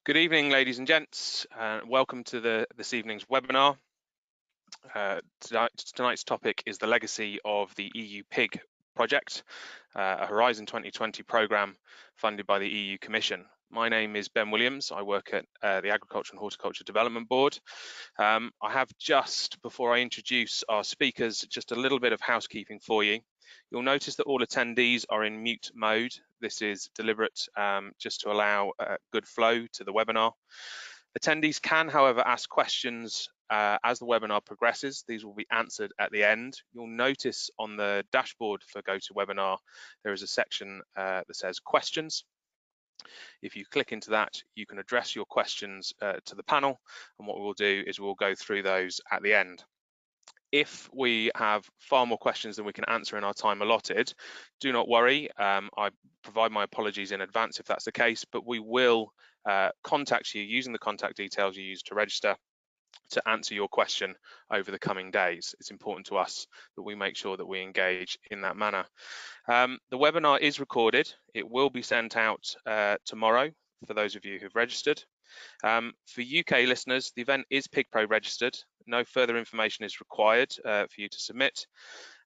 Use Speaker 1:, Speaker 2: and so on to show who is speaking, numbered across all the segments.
Speaker 1: Good evening, ladies and gents. Welcome to this evening's webinar. Tonight's topic is the legacy of the EUPiG project, a Horizon 2020 programme funded by the EU Commission. My name is Ben Williams. I work at the Agriculture and Horticulture Development Board. I have just, before I introduce our speakers, just a little bit of housekeeping for you. You'll notice that all attendees are in mute mode. This is deliberate just to allow good flow to the webinar. Attendees can, however, ask questions as the webinar progresses. These will be answered at the end. You'll notice on the dashboard for GoToWebinar, there is a section that says questions. If you click into that, you can address your questions to the panel, and what we'll do is we'll go through those at the end. If we have far more questions than we can answer in our time allotted, do not worry. I provide my apologies in advance if that's the case, but we will contact you using the contact details you used to register to answer your question over the coming days. It's important to us that we make sure that we engage in that manner. The webinar is recorded. It will be sent out tomorrow for those of you who've registered. For UK listeners, the event is PIGPro registered. No further information is required for you to submit.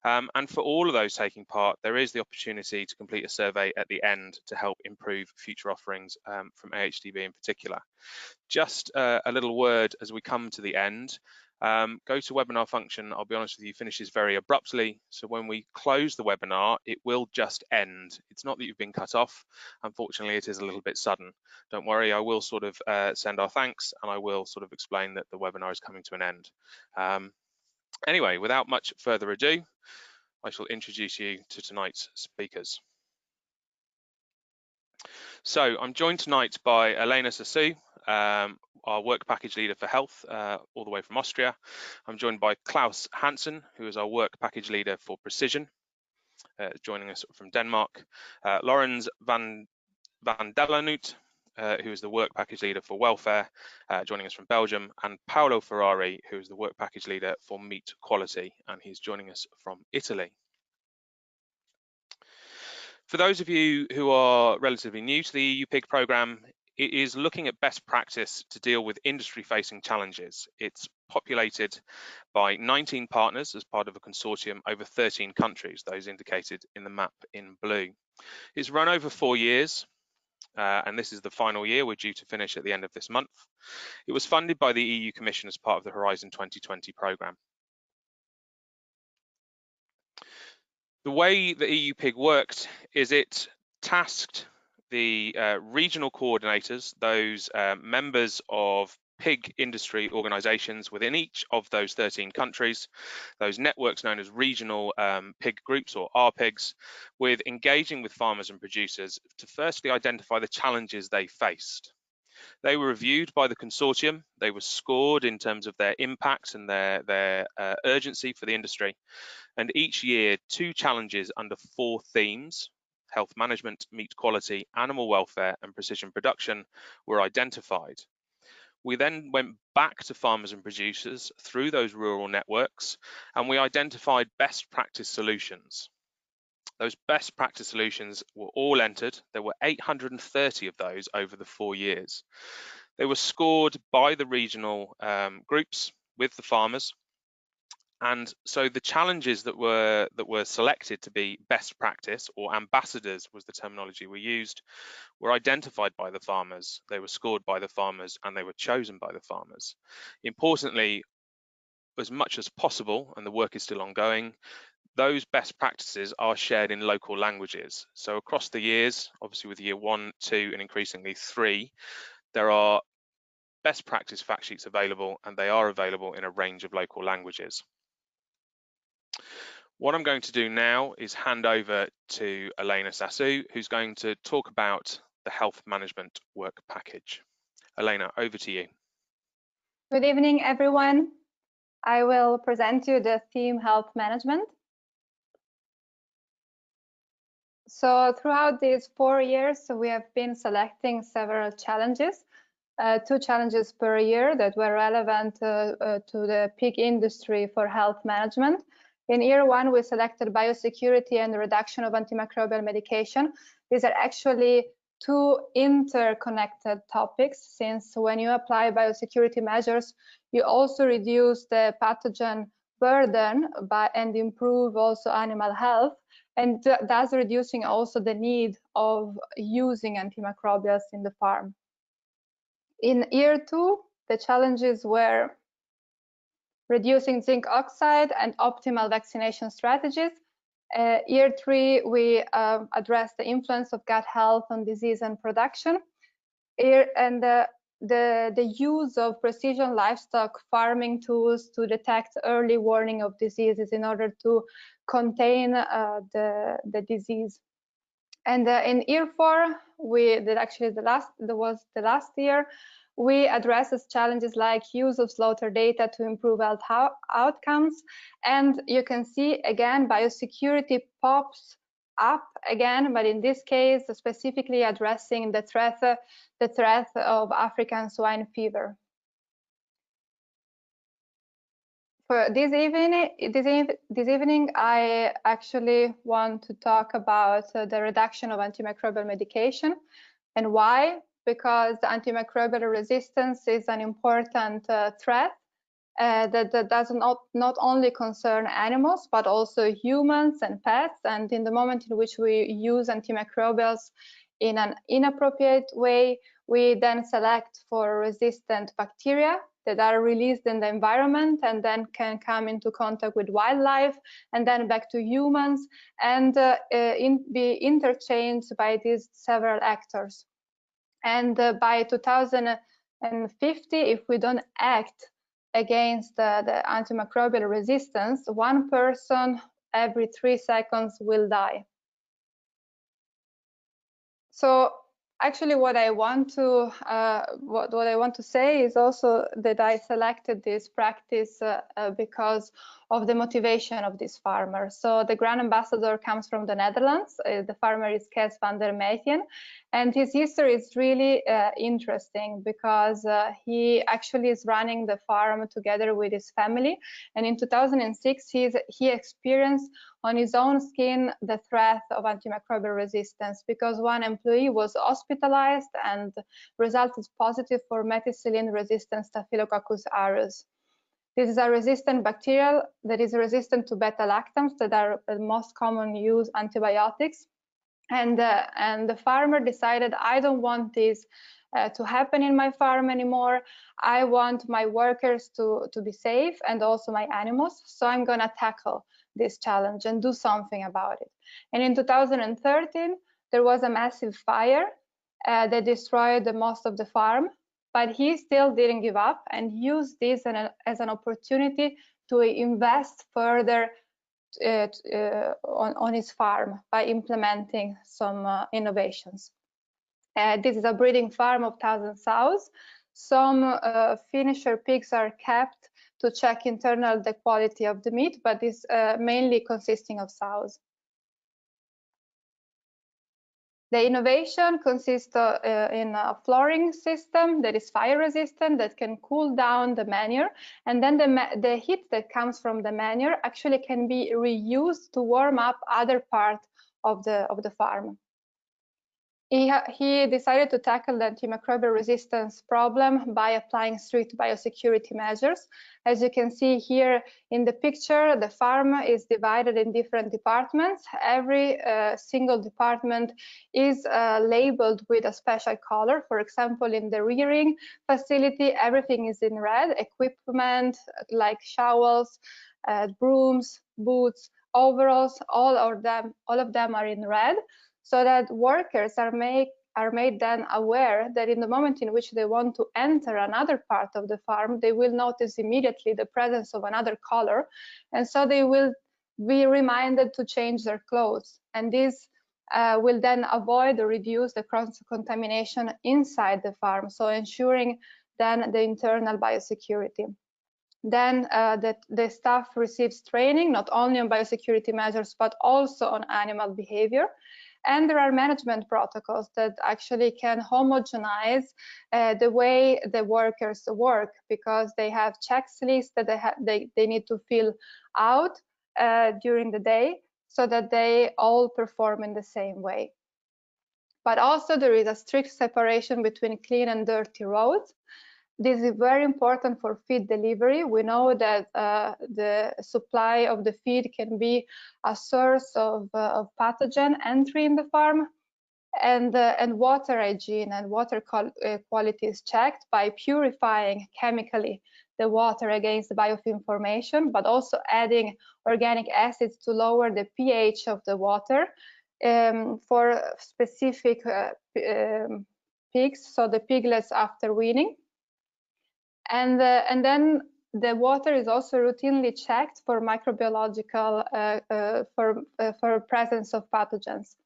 Speaker 1: And for all of those taking part, there is the opportunity to complete a survey at the end to help improve future offerings from AHDB in particular. Just a little word as we come to the end. GoToWebinar function, I'll be honest with you, finishes very abruptly. So when we close the webinar, it will just end. It's not that you've been cut off. Unfortunately, it is a little bit sudden. Don't worry, I will sort of send our thanks, and I will sort of explain that the webinar is coming to an end. Anyway, without much further ado, I shall introduce you to tonight's speakers. So I'm joined tonight by Elena Sasu, our work package leader for health, all the way from Austria. I'm joined by Klaus Hansen, who is our work package leader for precision, joining us from Denmark. Laurens van Delanoot, who is the work package leader for welfare, joining us from Belgium, and Paolo Ferrari, who is the work package leader for meat quality, and he's joining us from Italy. For those of you who are relatively new to the EUPiG programme, it is looking at best practice to deal with industry-facing challenges. It's populated by 19 partners as part of a consortium over 13 countries, those indicated in the map in blue. It's run over 4 years, and this is the final year. We're due to finish at the end of this month. It was funded by the EU Commission as part of the Horizon 2020 programme. The way the EUPiG worked is it tasked the regional coordinators, those members of pig industry organisations within each of those 13 countries, those networks known as regional pig groups or RPIGs, with engaging with farmers and producers to firstly identify the challenges they faced. They were reviewed by the consortium. They were scored in terms of their impact and their urgency for the industry. And each year, 2 challenges under 4 themes, health management, meat quality, animal welfare, and precision production, were identified. We then went back to farmers and producers through those rural networks, and we identified best practice solutions. Those best practice solutions were all entered. There were 830 of those over the 4 years. They were scored by the regional groups with the farmers. And so the challenges that were selected to be best practice, or ambassadors was the terminology we used, were identified by the farmers. They were scored by the farmers, and they were chosen by the farmers. Importantly, as much as possible, and the work is still ongoing, those best practices are shared in local languages. So across the years, obviously with year 1, 2, and increasingly 3, there are best practice fact sheets available, and they are available in a range of local languages. What I'm going to do now is hand over to Elena Sasu, who's going to talk about the health management work package. Elena, over to you.
Speaker 2: Good evening, everyone. I will present you the theme health management. So throughout these 4 years, we have been selecting several challenges, 2 challenges per year that were relevant to the pig industry for health management. In year 1, we selected biosecurity and the reduction of antimicrobial medication. These are actually two interconnected topics, since when you apply biosecurity measures, you also reduce the pathogen burden and improve also animal health, and thus reducing also the need of using antimicrobials in the farm. In year 2, the challenges were reducing zinc oxide and optimal vaccination strategies. Year 3, we addressed the influence of gut health on disease and production. And the use of precision livestock farming tools to detect early warning of diseases in order to contain the disease. And in year 4, that was the last year, we addressed challenges like use of slaughter data to improve health outcomes. And you can see again, biosecurity pops up again, but in this case, specifically addressing the threat of African swine fever. For this evening, I actually want to talk about the reduction of antimicrobial medication. And why? Because antimicrobial resistance is an important threat that does not only concern animals, but also humans and pets. And in the moment in which we use antimicrobials in an inappropriate way, we then select for resistant bacteria that are released in the environment and then can come into contact with wildlife and then back to humans and be interchanged by these several actors. And by 2050, if we don't act against the antimicrobial resistance, 1 person every 3 seconds will die. So actually, what I want to say is also that I selected this practice because of the motivation of this farmer. So the Grand Ambassador comes from the Netherlands. The farmer is Kees van der Meyten, and his history is really interesting because he actually is running the farm together with his family. And in 2006, he experienced on his own skin the threat of antimicrobial resistance because one employee was hospitalized and resulted positive for methicillin-resistant Staphylococcus aureus. This is a resistant bacterial that is resistant to beta-lactams that are the most common used antibiotics. And the farmer decided, I don't want this to happen in my farm anymore. I want my workers to be safe and also my animals. So I'm going to tackle this challenge and do something about it. And in 2013, there was a massive fire that destroyed the most of the farm, but he still didn't give up and used this as an opportunity to invest further on his farm by implementing some innovations. This is a breeding farm of 1,000 sows. Some finisher pigs are kept to check internal the quality of the meat, but is mainly consisting of sows. The innovation consists in a flooring system that is fire resistant, that can cool down the manure, and then the heat that comes from the manure actually can be reused to warm up other parts of the farm. He decided to tackle the antimicrobial resistance problem by applying strict biosecurity measures. As you can see here in the picture, the farm is divided in different departments. Every single department is labeled with a special color. For example, in the rearing facility, everything is in red. Equipment like showels, brooms, boots, overalls, all of them are in red, so that workers are made then aware that in the moment in which they want to enter another part of the farm, they will notice immediately the presence of another color, and so they will be reminded to change their clothes. And this will then avoid or reduce the cross-contamination inside the farm, so ensuring then the internal biosecurity. Then the staff receives training not only on biosecurity measures, but also on animal behavior. And there are management protocols that actually can homogenize the way the workers work, because they have checklists that they need to fill out during the day so that they all perform in the same way. But also there is a strict separation between clean and dirty roads. This is very important for feed delivery. We know that the supply of the feed can be a source of pathogen entry in the farm, and water hygiene and water quality is checked by purifying chemically the water against the biofilm formation, but also adding organic acids to lower the pH of the water for specific pigs, so the piglets after weaning. And then the water is also routinely checked for microbiological for presence of pathogens.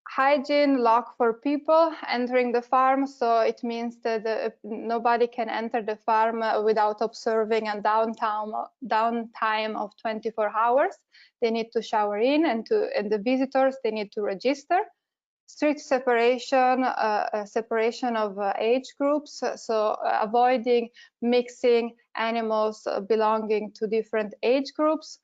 Speaker 2: Hygiene lock for people entering the farm, so it means that nobody can enter the farm without observing a downtime of 24 hours. They need to shower in, and the visitors, they need to register. Strict separation of age groups, so avoiding mixing animals belonging to different age groups.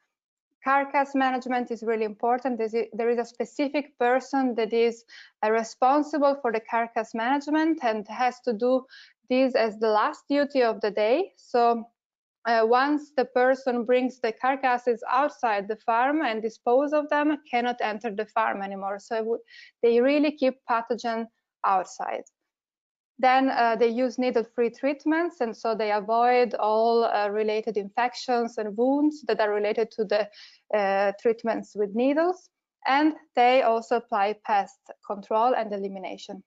Speaker 2: Carcass management is really important. There is a specific person that is responsible for the carcass management and has to do this as the last duty of the day. So once the person brings the carcasses outside the farm and dispose of them, cannot enter the farm anymore. So they really keep pathogen outside. Then they use needle-free treatments, and so they avoid all related infections and wounds that are related to the treatments with needles. And they also apply pest control and elimination.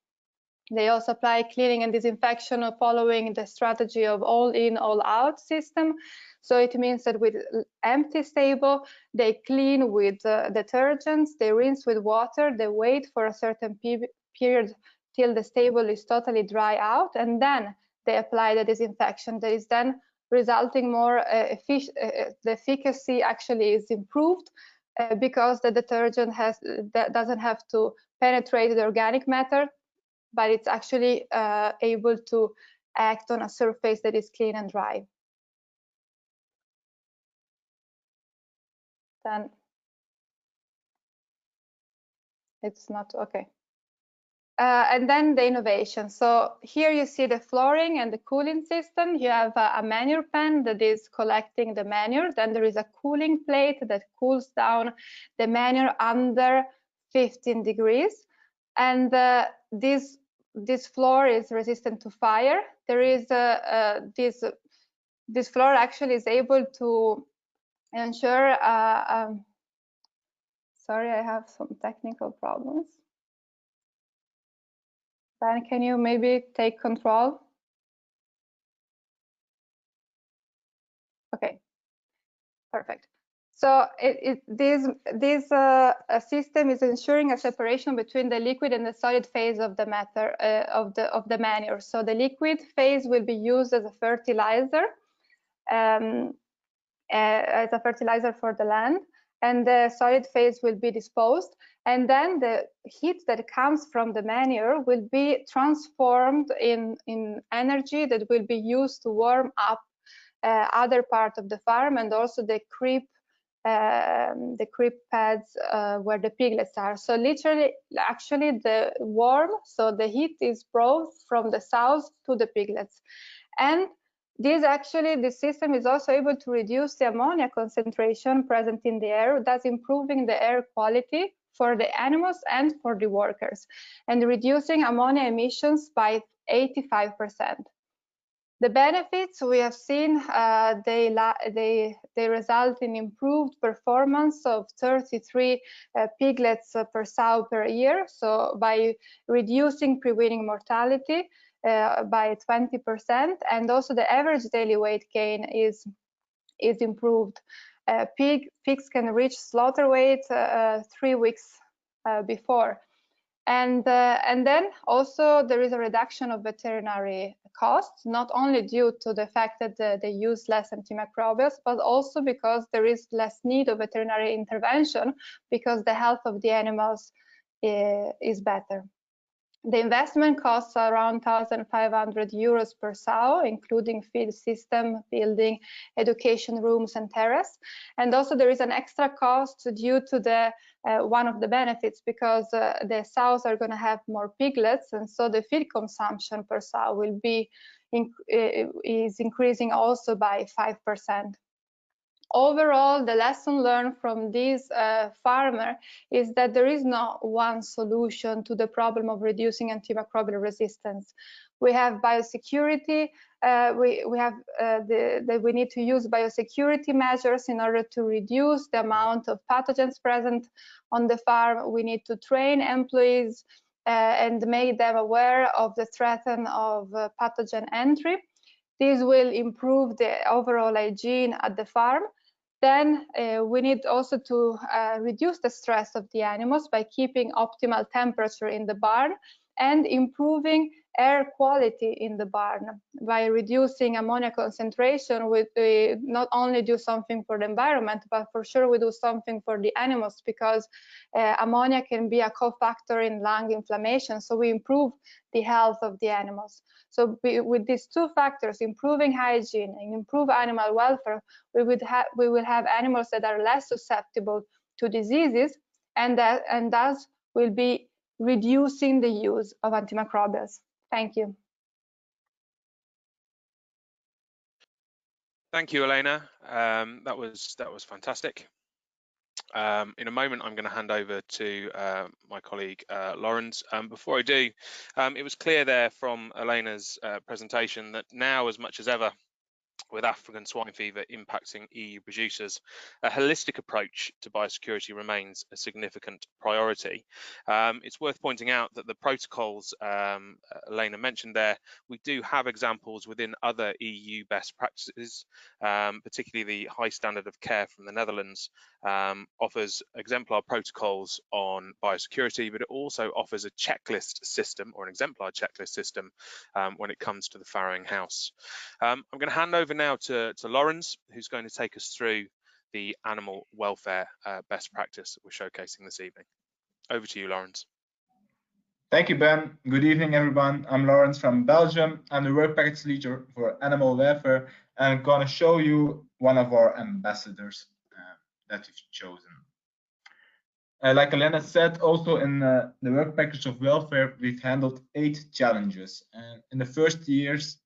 Speaker 2: They also apply cleaning and disinfection following the strategy of all-in, all-out system. So it means that with empty stable, they clean with detergents, they rinse with water, they wait for a certain period till the stable is totally dry out, and then they apply the disinfection. That is then resulting more the efficacy actually is improved because the detergent doesn't have to penetrate the organic matter, but it's actually able to act on a surface that is clean and dry. Then it's not okay. And then the innovation. So here you see the flooring and the cooling system. You have a manure pen that is collecting the manure. Then there is a cooling plate that cools down the manure under 15 degrees. And this floor is resistant to fire. There is this floor actually is able to ensure. Sorry, I have some technical problems. Ben, can you maybe take control? Okay, perfect. So this system is ensuring a separation between the liquid and the solid phase of the matter of the manure. So the liquid phase will be used as a fertilizer, for the land, and the solid phase will be disposed. And then the heat that comes from the manure will be transformed in energy that will be used to warm up other part of the farm, and also the creep pads where the piglets are. So literally, actually, the warm, so the heat is brought from the south to the piglets. And this system is also able to reduce the ammonia concentration present in the air, thus improving the air quality for the animals and for the workers, and reducing ammonia emissions by 85%. The benefits we have seen, they result in improved performance of 33 piglets per sow per year. So by reducing pre-weaning mortality by 20%, and also the average daily weight gain is improved. Pigs can reach slaughter weight 3 weeks before. And then also there is a reduction of veterinary costs, not only due to the fact that they use less antimicrobials, but also because there is less need of veterinary intervention because the health of the animals is better. The investment costs around 1,500 euros per sow, including feed system, building, education rooms, and terrace. And also there is an extra cost due to the one of the benefits, because the sows are going to have more piglets, and so the feed consumption per sow will be is increasing also by 5%. Overall, the lesson learned from this farmer is that there is not one solution to the problem of reducing antimicrobial resistance. We have biosecurity. We need to use biosecurity measures in order to reduce the amount of pathogens present on the farm. We need to train employees and make them aware of the threat of pathogen entry. This will improve the overall hygiene at the farm. Then we need also to reduce the stress of the animals by keeping optimal temperature in the barn and improving air quality in the barn. By reducing ammonia concentration, we not only do something for the environment, but for sure we do something for the animals, because ammonia can be a cofactor in lung inflammation, so we improve the health of the animals. So with these two factors, improving hygiene and improve animal welfare, we will have animals that are less susceptible to diseases, and thus will be reducing the use of antimicrobials. Thank you.
Speaker 1: Thank you, Elena. That was fantastic. In a moment, I'm going to hand over to my colleague Lawrence. Before I do, it was clear there from Elena's presentation that now, as much as ever, with African swine fever impacting EU producers, a holistic approach to biosecurity remains a significant priority. It's worth pointing out that the protocols Elena mentioned there, we do have examples within other EU best practices, particularly the high standard of care from the Netherlands offers exemplar protocols on biosecurity, but it also offers a checklist system, or an exemplar checklist system, when it comes to the farrowing house. I'm going to hand over now to Lawrence, who's going to take us through the animal welfare best practice that we're showcasing this evening. Over to you, Lawrence.
Speaker 3: Thank you, Ben. Good evening, everyone. I'm Lawrence from Belgium. I'm the work package leader for animal welfare, and I'm going to show you one of our ambassadors that we've chosen. Like Elena said, also in the work package of welfare, we've handled 8 challenges. And in the first years,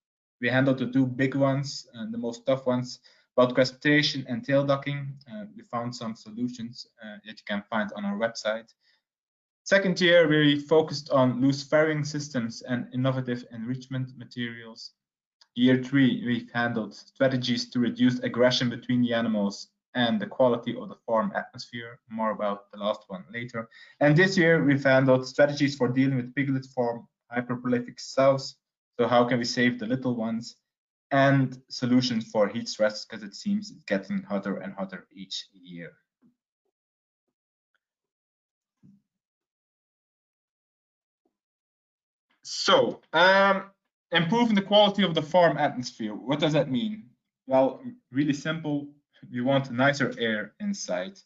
Speaker 3: we handled the 2 big ones, and the most tough ones, about castration and tail docking. We found some solutions that you can find on our website. Second year, we focused on loose farrowing systems and innovative enrichment materials. Year 3, we've handled strategies to reduce aggression between the animals and the quality of the farm atmosphere. More about the last one later. And this year, we've handled strategies for dealing with piglet farm hyperprolific sows. So how can we save the little ones? And solutions for heat stress, because it seems it's getting hotter and hotter each year. So, improving the quality of the farm atmosphere. What does that mean? Well, really simple. We want nicer air inside.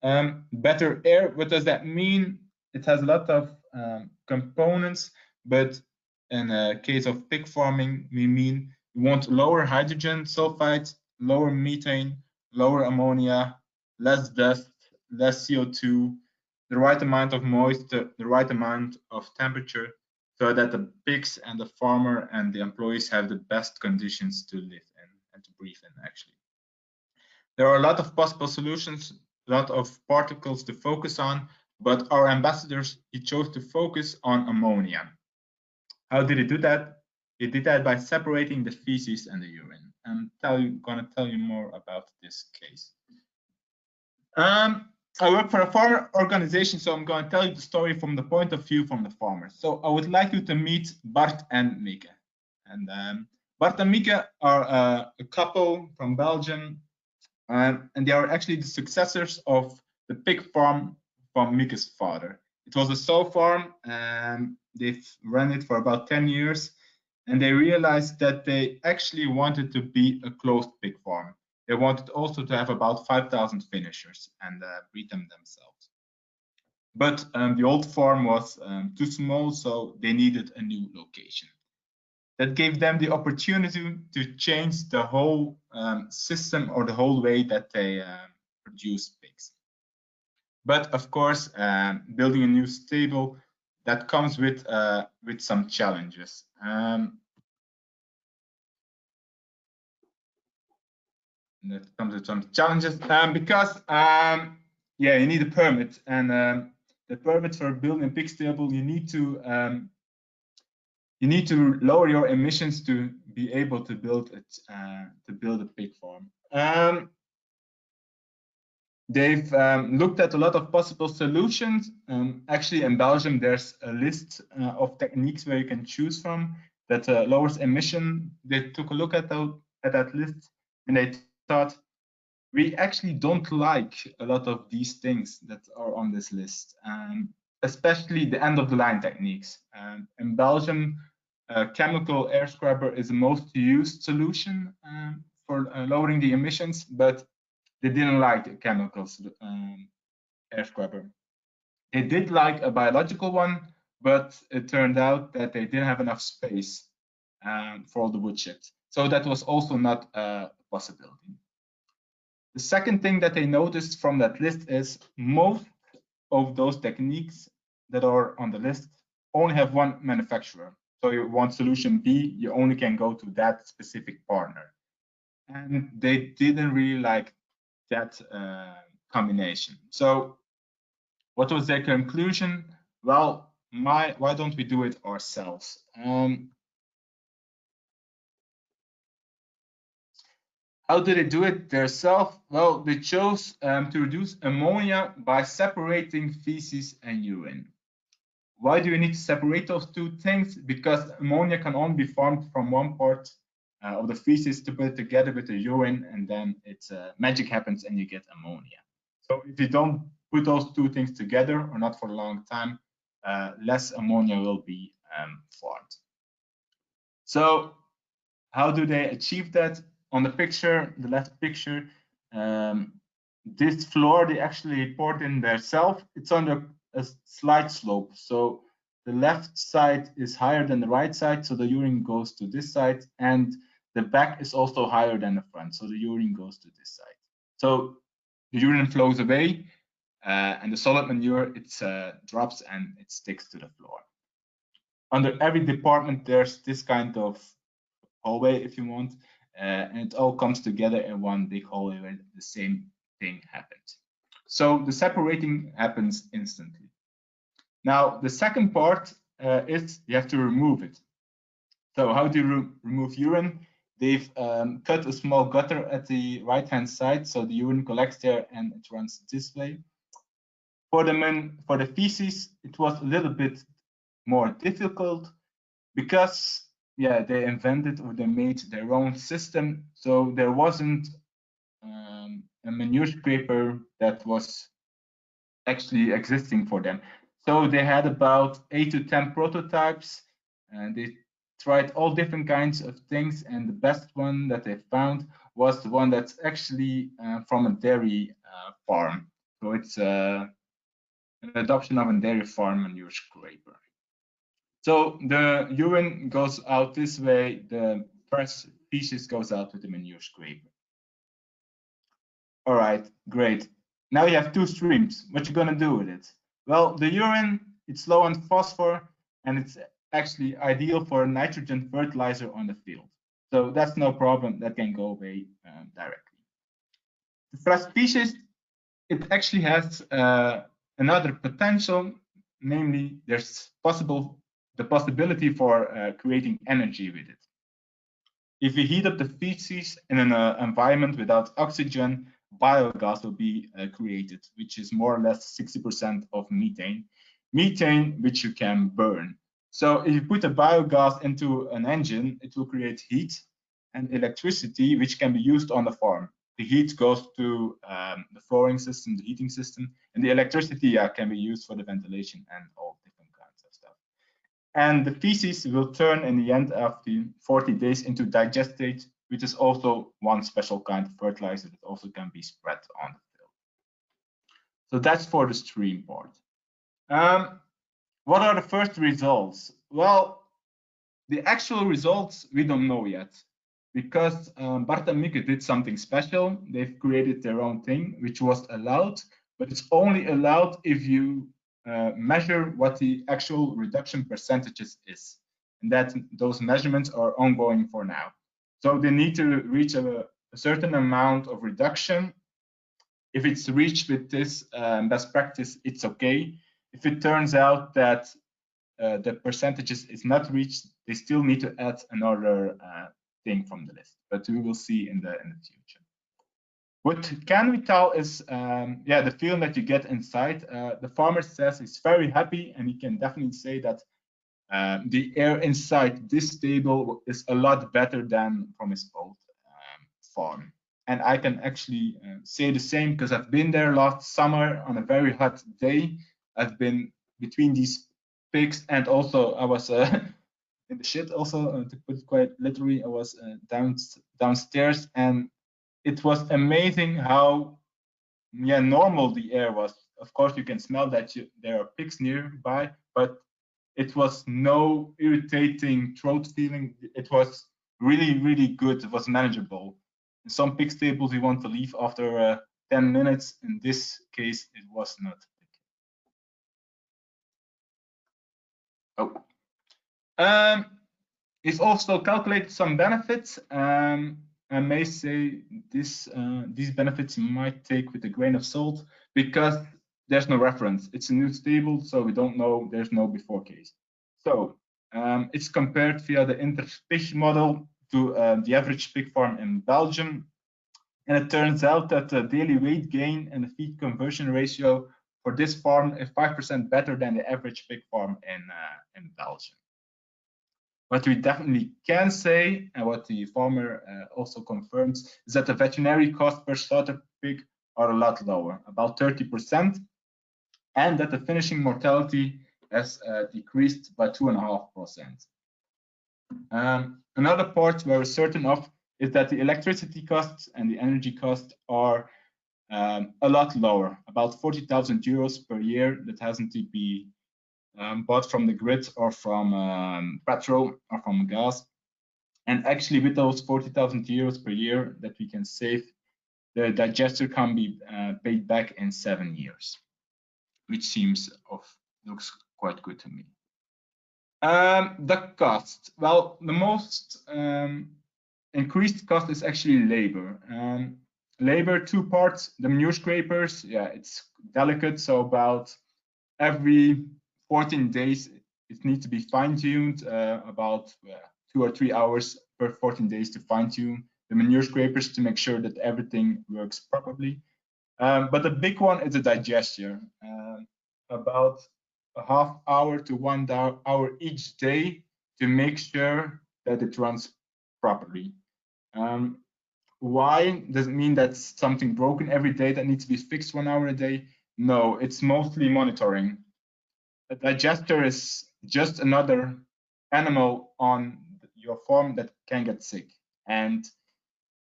Speaker 3: Better air, what does that mean? It has a lot of components, but in a case of pig farming, we want lower hydrogen sulfide, lower methane, lower ammonia, less dust, less CO2, the right amount of moisture, the right amount of temperature, so that the pigs and the farmer and the employees have the best conditions to live in and to breathe in, actually. There are a lot of possible solutions, a lot of particles to focus on, but our ambassadors, he chose to focus on ammonia. How did he do that? He did that by separating the feces and the urine. I'm going to tell you more about this case. I work for a farmer organization, so I'm going to tell you the story from the point of view from the farmers. So I would like you to meet Bart and Mieke. And Bart and Mieke are a couple from Belgium, and they are actually the successors of the pig farm from Mieke's father. It was a sow farm, and they've run it for about 10 years, and they realized that they actually wanted to be a closed pig farm. They wanted also to have about 5,000 finishers and breed them themselves. But the old farm was too small, so they needed a new location. That gave them the opportunity to change the whole system or the whole way that they produce pigs. But of course, building a new stable, that comes with some challenges. That comes with some challenges because yeah, you need a permit, and the permit for building a pig stable, you need to lower your emissions to be able to build it, to build a pig farm. They've looked at a lot of possible solutions. Actually, in Belgium, there's a list of techniques where you can choose from that lowers emission. They took a look at that list, and they thought, we actually don't like a lot of these things that are on this list, especially the end-of-the-line techniques. In Belgium, chemical air scrubber is the most used solution for lowering the emissions, but they didn't like a chemical air scrubber. They did like a biological one, but it turned out that they didn't have enough space for all the wood chips. So that was also not a possibility. The second thing that they noticed from that list is most of those techniques that are on the list only have one manufacturer. So you want solution B, you only can go to that specific partner. And they didn't really like that combination. So what was their conclusion? Well, why don't we do it ourselves? How did they do it themselves? Well, they chose to reduce ammonia by separating feces and urine. Why do you need to separate those two things? Because ammonia can only be formed from one part of the feces to put it together with the urine, and then it's magic happens and you get ammonia. So if you don't put those two things together, or not for a long time, less ammonia will be formed. So how do they achieve that? On the picture, the left picture, this floor they actually poured in themselves. It's on a slight slope. So the left side is higher than the right side, so the urine goes to this side, and the back is also higher than the front, so the urine goes to this side. So the urine flows away, and the solid manure drops and it sticks to the floor. Under every department, there's this kind of hallway, if you want, and it all comes together in one big hallway where the same thing happens. So the separating happens instantly. Now, the second part is you have to remove it. So how do you remove urine? They've cut a small gutter at the right-hand side, so the urine collects there and it runs this way. For the feces, it was a little bit more difficult because they invented or they made their own system. So there wasn't a manure scraper that was actually existing for them. So they had about 8 to 10 prototypes, and they tried all different kinds of things. And the best one that they found was the one that's actually from a dairy farm. So it's an adoption of a dairy farm manure scraper. So the urine goes out this way, the first feces goes out with the manure scraper. All right, great. Now you have two streams. What you gonna do with it? Well, the urine, it's low on phosphor, and it's actually ideal for nitrogen fertilizer on the field. So that's no problem, that can go away directly. The first species, it actually has another potential, namely there's the possibility for creating energy with it. If we heat up the feces in an environment without oxygen, biogas will be created, which is more or less 60% of methane. Methane, which you can burn. So if you put a biogas into an engine, it will create heat and electricity, which can be used on the farm. The heat goes to the flooring system, the heating system, and the electricity can be used for the ventilation and all different kinds of stuff. And the feces will turn in the end of the 40 days into digestate, which is also one special kind of fertilizer that also can be spread on the field. So that's for the stream part. What are the first results? Well, the actual results we don't know yet, because Bart and Mieke did something special. They've created their own thing, which was allowed, but it's only allowed if you measure what the actual reduction percentages is, and that those measurements are ongoing for now. So they need to reach a certain amount of reduction. If it's reached with this best practice, it's okay. If it turns out that the percentages is not reached, they still need to add another thing from the list, but we will see in the future. What can we tell is, the feeling that you get inside. The farmer says he's very happy, and he can definitely say that the air inside this stable is a lot better than from his old farm. And I can actually say the same, because I've been there last summer on a very hot day. I've been between these pigs, and also I was in the shit also, to put it quite literally. I was downstairs, and it was amazing how normal the air was. Of course, you can smell that there are pigs nearby, but it was no irritating throat feeling. It was really, really good. It was manageable. In some pig stables, you want to leave after 10 minutes. In this case, it was not. We've also calculated some benefits. I may say these benefits you might take with a grain of salt, because there's no reference. It's a new stable, so we don't know. There's no before case. So it's compared via the InterPig model to the average pig farm in Belgium, and it turns out that the daily weight gain and the feed conversion ratio for this farm is 5% better than the average pig farm in Belgium. What we definitely can say, and what the farmer also confirms, is that the veterinary cost per slaughter pig are a lot lower, about 30%, and that the finishing mortality has decreased by 2.5%. Another part we're certain of is that the electricity costs and the energy costs are a lot lower, about 40,000 euros per year. That hasn't to be bought from the grid or from petrol or from gas. And actually, with those 40,000 euros per year that we can save, the digester can be paid back in 7 years, which looks quite good to me. The cost. Well, the most increased cost is actually labor. Labor, two parts. The manure scrapers, it's delicate, so about every 14 days it needs to be fine-tuned, about 2 or 3 hours per 14 days to fine-tune the manure scrapers to make sure that everything works properly. But the big one is the digester, about a half hour to 1 hour each day to make sure that it runs properly. Why? Does it mean that's something broken every day that needs to be fixed 1 hour a day? No, it's mostly monitoring. A digester is just another animal on your farm that can get sick. And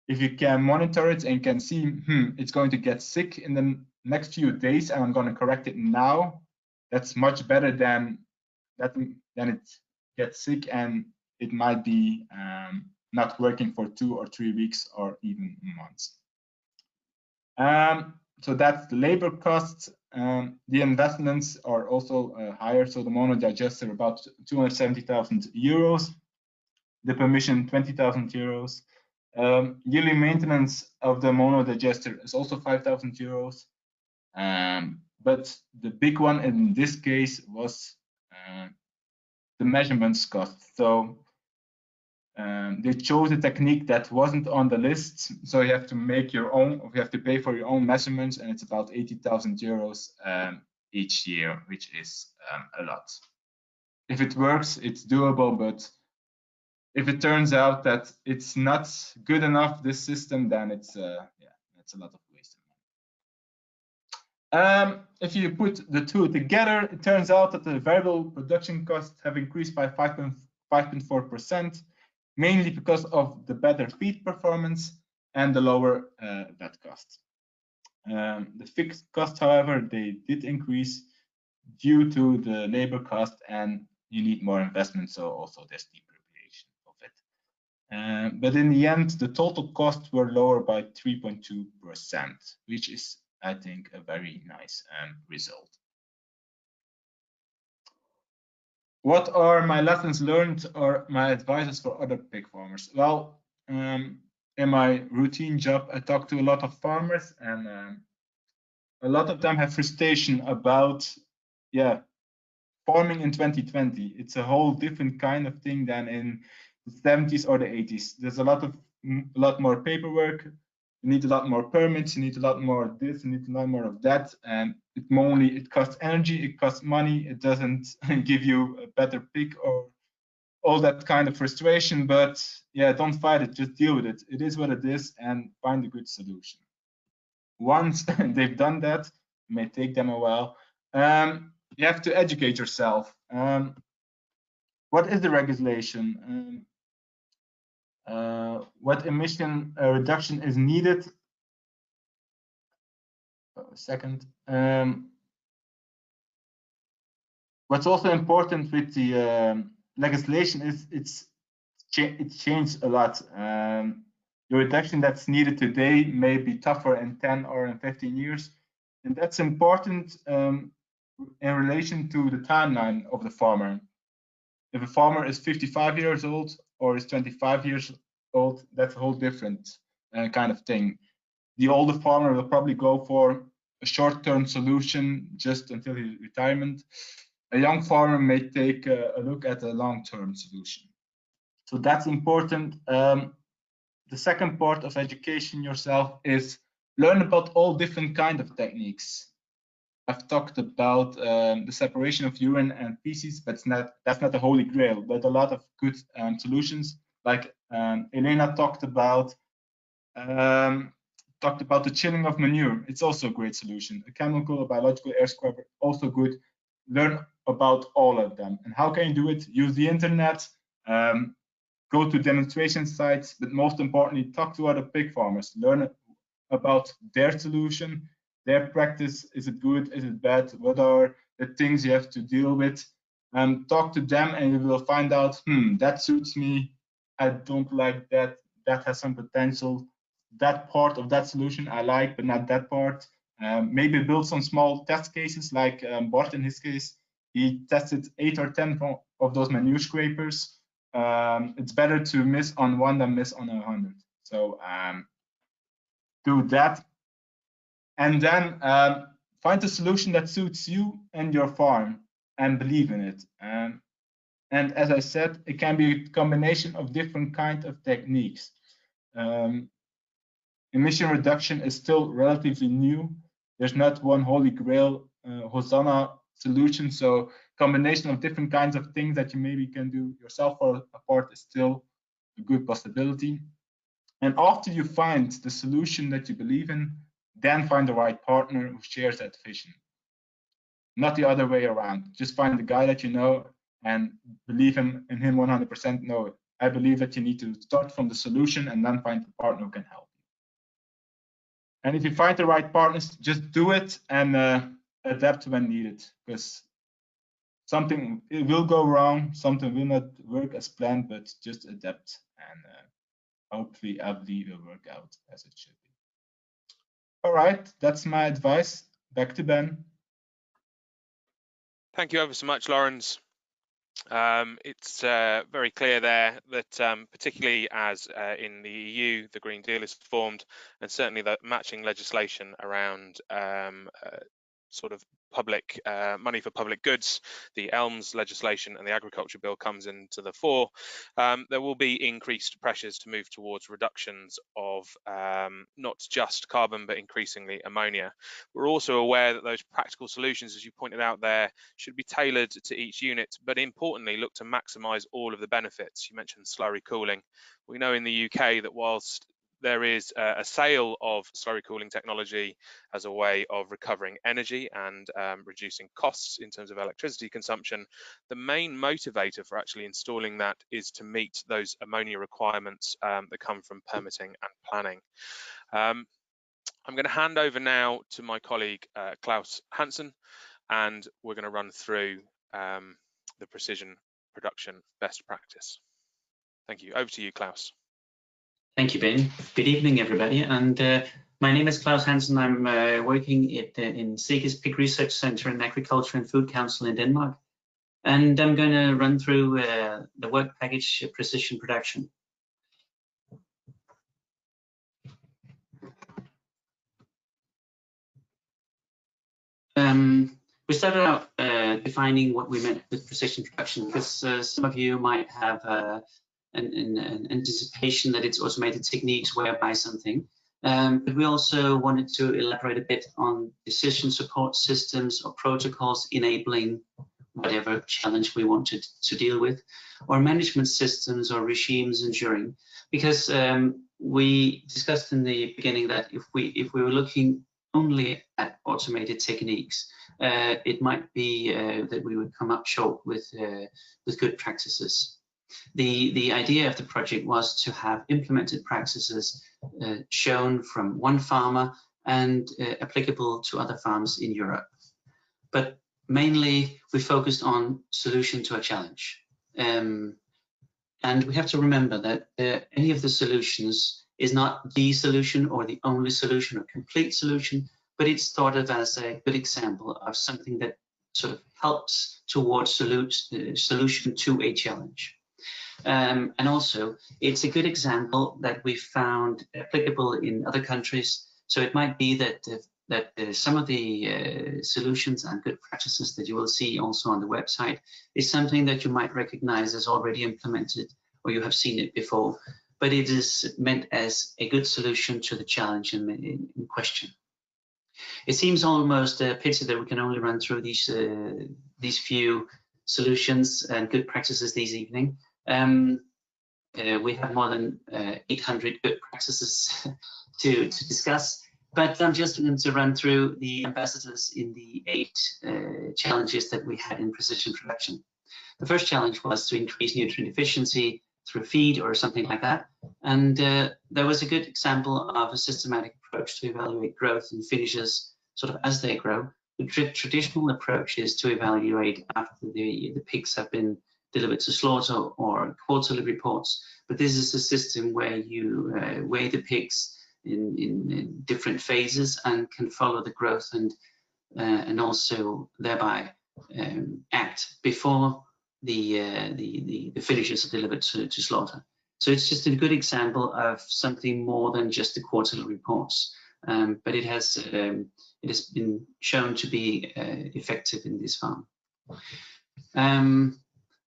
Speaker 3: if you can monitor it and can see, it's going to get sick in the next few days, and I'm going to correct it now, that's much better than it gets sick and it might be not working for 2 or 3 weeks or even months. So that's the labor costs. The investments are also higher. So the mono digester about 270,000 euros. The permission 20,000 euros. Yearly maintenance of the mono digester is also 5,000 euros. But the big one in this case was the measurements cost. So they chose a technique that wasn't on the list, so you have to make your own, or you have to pay for your own measurements, and it's about 80,000 euros each year, which is a lot. If it works, it's doable, but if it turns out that it's not good enough, this system, then it's a lot of waste of money. If you put the two together, it turns out that the variable production costs have increased by 5.4%. Mainly because of the better feed performance and the lower vet cost. The fixed costs, however, they did increase due to the labor cost, and you need more investment, so also there's depreciation of it. But in the end, the total costs were lower by 3.2%, which is, I think, a very nice result. What are my lessons learned or my advices for other pig farmers? Well, in my routine job, I talk to a lot of farmers, and a lot of them have frustration about, farming in 2020. It's a whole different kind of thing than in the 70s or the 80s. There's a lot more paperwork. You need a lot more permits. You need a lot more of this. You need a lot more of that. And it costs energy. It costs money. It doesn't give you a better pig or all that kind of frustration. But yeah, don't fight it. Just deal with it. It is what it is, and find a good solution. Once they've done that, it may take them a while. You have to educate yourself. What is the regulation? What emission reduction is needed? A second. What's also important with the legislation is it changed a lot. The reduction that's needed today may be tougher in 10 or in 15 years, and that's important in relation to the timeline of the farmer. If a farmer is 55 years old or is 25 years old, that's a whole different kind of thing. The older farmer will probably go for a short-term solution just until his retirement. A young farmer may take a look at a long-term solution. So that's important. The second part of education yourself is learn about all different kinds of techniques. I've talked about the separation of urine and feces, but that's not the holy grail. But a lot of good solutions, like Elena talked about the chilling of manure. It's also a great solution. A chemical, a biological air scrubber, also good. Learn about all of them. And how can you do it? Use the internet, go to demonstration sites, but most importantly, talk to other pig farmers. Learn about their solution, their practice. Is it good? Is it bad? What are the things you have to deal with? Talk to them, and you will find out, that suits me. I don't like that. That has some potential. That part of that solution I like, but not that part. Maybe build some small test cases, like Bart in his case. He tested 8 or 10 of those manure scrapers. It's better to miss on one than miss on 100. So do that, and then find a solution that suits you and your farm, and believe in it. And as I said, it can be a combination of different kinds of techniques. Emission reduction is still relatively new. There's not one holy grail Hosanna solution. So combination of different kinds of things that you maybe can do yourself or apart is still a good possibility. And after you find the solution that you believe in, then find the right partner who shares that vision. Not the other way around. Just find the guy that you know and believe in him 100%. No, I believe that you need to start from the solution and then find the partner who can help you. And if you find the right partners, just do it and adapt when needed, because something will go wrong, something will not work as planned, but just adapt, and hopefully everything will work out as it should be. All right, that's my advice. Back to Ben.
Speaker 1: Thank you ever so much, Lawrence. It's very clear there that particularly as in the EU, the Green Deal is formed, and certainly the matching legislation around sort of public money for public goods, the ELMS legislation and the agriculture bill comes into the fore, there will be increased pressures to move towards reductions of not just carbon, but increasingly ammonia. We're also aware that those practical solutions, as you pointed out there, should be tailored to each unit, but importantly look to maximise all of the benefits. You mentioned slurry cooling. We know in the UK that whilst there is a sale of slurry cooling technology as a way of recovering energy and reducing costs in terms of electricity consumption, the main motivator for actually installing that is to meet those ammonia requirements that come from permitting and planning. I'm going to hand over now to my colleague Klaus Hansen, and we're going to run through the precision production best practice. Thank you. Over to you, Klaus.
Speaker 4: Thank you, Ben. Good evening, everybody. And my name is Klaus Hansen. I'm working in SIGA's PIG Research Center in Agriculture and Food Council in Denmark. And I'm going to run through the work package precision production. We started out defining what we meant with precision production, because some of you might have an anticipation that it's automated techniques whereby something. But we also wanted to elaborate a bit on decision support systems or protocols enabling whatever challenge we wanted to deal with, or management systems or regimes ensuring. Because we discussed in the beginning that if we were looking only at automated techniques, it might be that we would come up short with good practices. The idea of the project was to have implemented practices shown from one farmer and applicable to other farms in Europe. But mainly we focused on solution to a challenge. And we have to remember that any of the solutions is not the solution or the only solution or complete solution, but it's thought of as a good example of something that sort of helps towards solution to a challenge. And also, it's a good example that we found applicable in other countries. So it might be that some of the solutions and good practices that you will see also on the website is something that you might recognize as already implemented, or you have seen it before, but it is meant as a good solution to the challenge in question. It seems almost a pity that we can only run through these few solutions and good practices this evening. We have more than 800 good practices to discuss, but I'm just going to run through the ambassadors in the 8 challenges that we had in precision production. The first challenge was to increase nutrient efficiency through feed or something like that, and there was a good example of a systematic approach to evaluate growth in finishes sort of as they grow. The traditional approach is to evaluate after the pigs have been delivered to slaughter or quarterly reports, but this is a system where you weigh the pigs in different phases and can follow the growth and also thereby act before the finishes are delivered to slaughter. So it's just a good example of something more than just the quarterly reports, but it has been shown to be effective in this farm.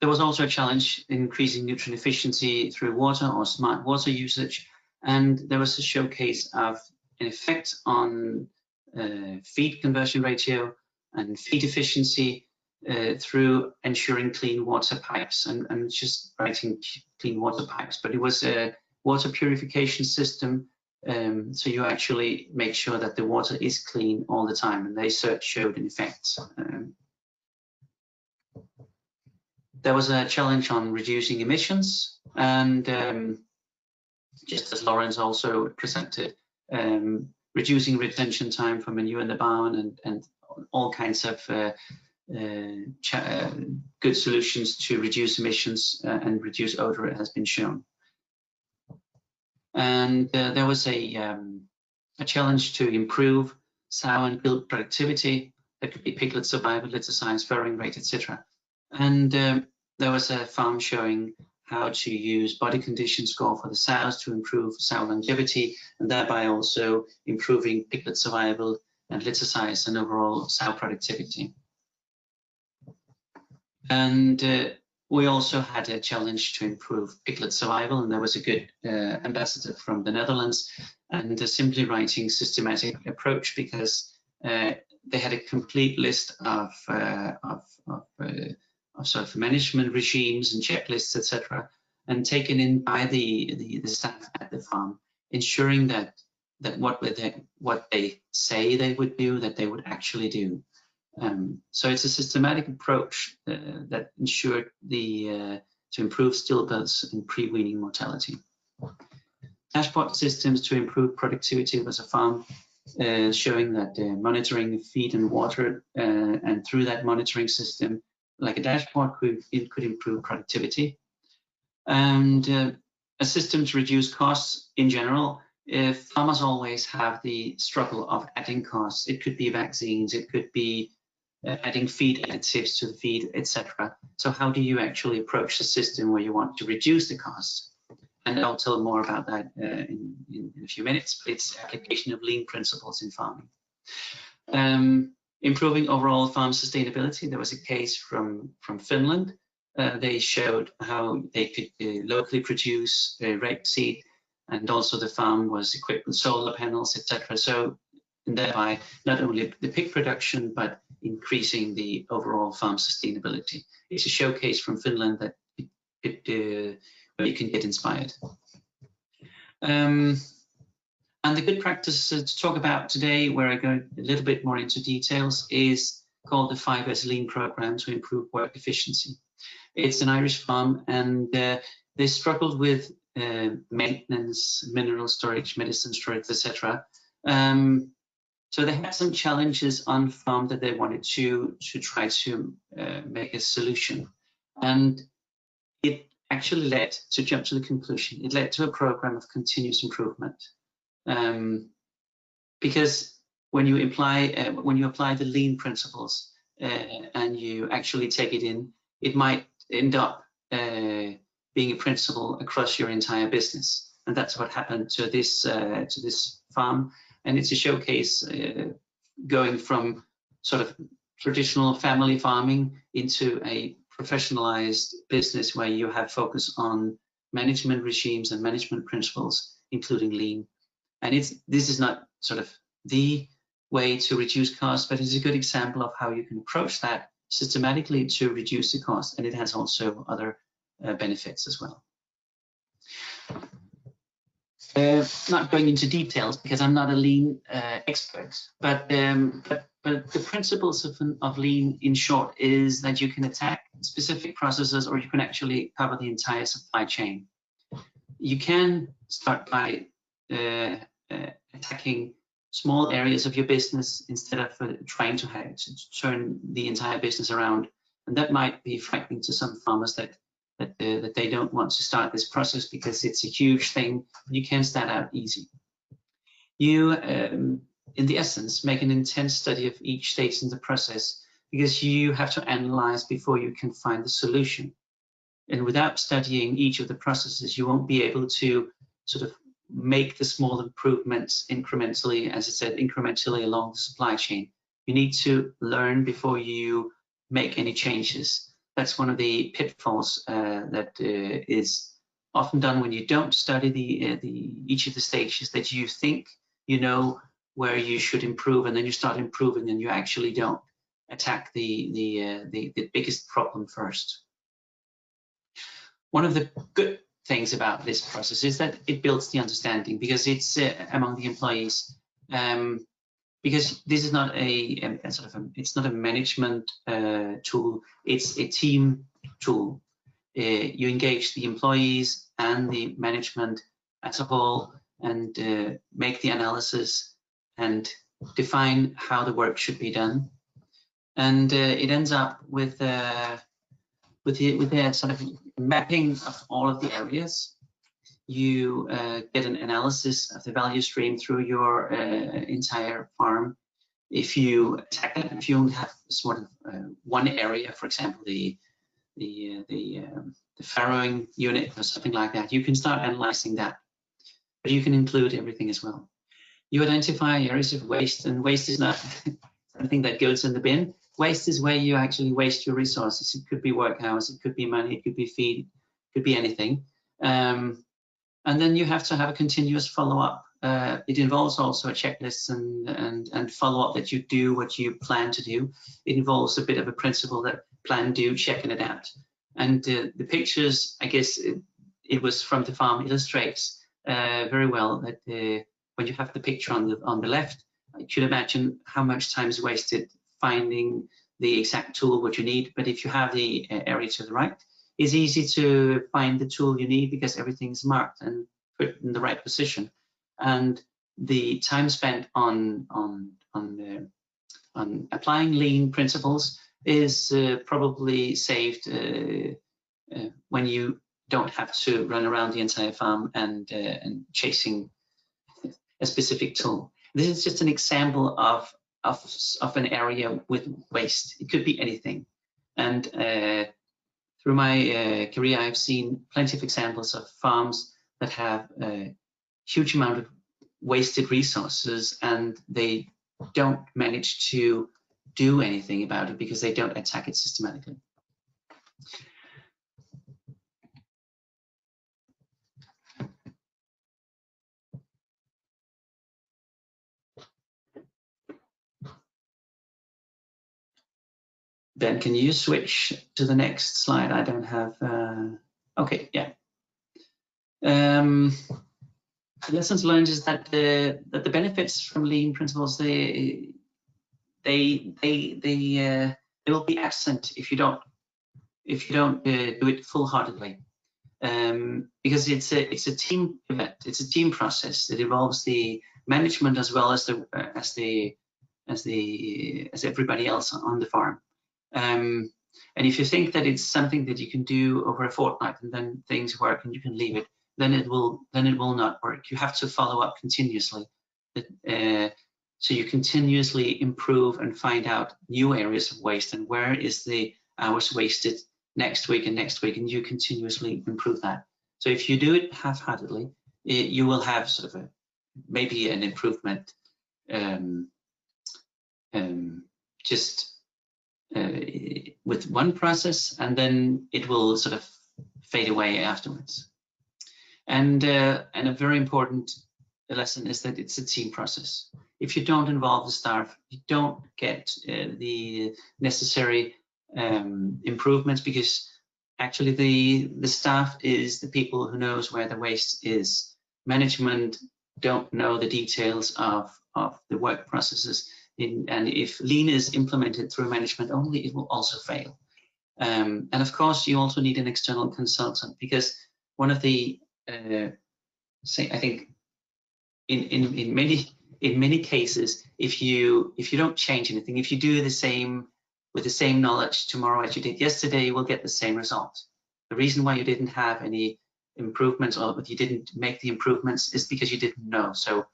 Speaker 4: There was also a challenge in increasing nutrient efficiency through water or smart water usage, and there was a showcase of an effect on feed conversion ratio and feed efficiency through ensuring clean water pipes. And just writing clean water pipes, but it was a water purification system, so you actually make sure that the water is clean all the time, and they showed an effect. There was a challenge on reducing emissions, and just as Lawrence also presented, reducing retention time for manure in the barn and all kinds of good solutions to reduce emissions and reduce odor has been shown. And there was a challenge to improve sow and gilt productivity. That could be piglet survival, litter size, furrowing rate, etc. And there was a farm showing how to use body condition score for the sows to improve sow longevity, and thereby also improving piglet survival and litter size and overall sow productivity. And we also had a challenge to improve piglet survival, and there was a good ambassador from the Netherlands, and simply writing systematic approach, because they had a complete list of sort of management regimes and checklists, etc., and taken in by the staff at the farm, ensuring that what they say they would do, that they would actually do. So it's a systematic approach that ensured to improve stillbirths and pre-weaning mortality. Dashboard systems to improve productivity was a farm showing that monitoring feed and water, and through that monitoring system, like a dashboard, it could improve productivity. And a system to reduce costs in general. If farmers always have the struggle of adding costs, it could be vaccines, it could be adding feed additives to the feed, etc. So how do you actually approach the system where you want to reduce the costs? And I'll tell more about that in a few minutes. But it's application of lean principles in farming. Improving overall farm sustainability. There was a case from Finland. They showed how they could locally produce rapeseed, and also the farm was equipped with solar panels, etc. So thereby not only the pig production, but increasing the overall farm sustainability. It's a showcase from Finland that where you can get inspired. And the good practice to talk about today, where I go a little bit more into details, is called the 5S Lean Program to improve work efficiency. It's an Irish farm, and they struggled with maintenance, mineral storage, medicine storage, etc. So they had some challenges on farm that they wanted to try to make a solution, and it actually led to jump to the conclusion. It led to a program of continuous improvement, because when you apply the lean principles and you actually take it in, it might end up being a principle across your entire business, and that's what happened to this farm. And it's a showcase going from sort of traditional family farming into a professionalized business where you have focus on management regimes and management principles, including lean. And this is not sort of the way to reduce costs, but it's a good example of how you can approach that systematically to reduce the cost, and it has also other benefits as well. Not going into details because I'm not a lean expert, but the principles of lean, in short, is that you can attack specific processes, or you can actually cover the entire supply chain. You can start by attacking small areas of your business instead of trying to turn the entire business around, and that might be frightening to some farmers that they don't want to start this process because it's a huge thing. You can start out easy. You, in the essence, make an intense study of each stage in the process, because you have to analyze before you can find the solution. And without studying each of the processes, you won't be able to sort of make the small improvements incrementally, as I said, incrementally along the supply chain. You need to learn before you make any changes. That's one of the pitfalls that is often done when you don't study each of the stages, that you think you know where you should improve, and then you start improving and you actually don't attack the biggest problem first. One of the good things about this process is that it builds the understanding, because it's among the employees. Because this is not it's not a management tool, it's a team tool. You engage the employees and the management as a whole, and make the analysis and define how the work should be done. And it ends up with the sort of mapping of all of the areas. You get an analysis of the value stream through your entire farm. If you attack it, if you have sort of one area, for example, the farrowing unit or something like that, you can start analyzing that. But you can include everything as well. You identify areas of waste, and waste is not something that goes in the bin. Waste is where you actually waste your resources. It could be work hours, it could be money, it could be feed, it could be anything. And then you have to have a continuous follow-up. It involves also a checklist and follow-up, that you do what you plan to do. It involves a bit of a principle that plan, do, check, and adapt. And the pictures, I guess it was from the farm, illustrates very well that when you have the picture on the left, you could imagine how much time is wasted finding the exact tool what you need. But if you have the area to the right, it's easy to find the tool you need because everything's marked and put in the right position. And the time spent on applying lean principles is probably saved when you don't have to run around the entire farm and chasing a specific tool. This is just an example of an area with waste. It could be anything. And through my career, I've seen plenty of examples of farms that have a huge amount of wasted resources, and they don't manage to do anything about it because they don't attack it systematically. Ben, can you switch to the next slide? I don't have, okay, yeah. Lessons learned is that the benefits from lean principles, they will be absent if you don't do it full-heartedly, because it's a team event. It's a team process that involves the management as well as everybody else on the farm. And if you think that it's something that you can do over a fortnight and then things work and you can leave it, then it will not work. You have to follow up continuously, so you continuously improve and find out new areas of waste and where is the hours wasted next week, and you continuously improve that. So if you do it half-heartedly, you will have sort of maybe an improvement with one process, and then it will sort of fade away afterwards. And a very important lesson is that it's a team process. If you don't involve the staff, you don't get the necessary improvements, because actually the staff is the people who knows where the waste is. Management don't know the details of the work processes, and if lean is implemented through management only, it will also fail. And of course, you also need an external consultant, because one of the I think in many cases, if you don't change anything, if you do the same with the same knowledge tomorrow as you did yesterday, you will get the same result. The reason why you didn't have any improvements, or you didn't make the improvements, is because you didn't know. So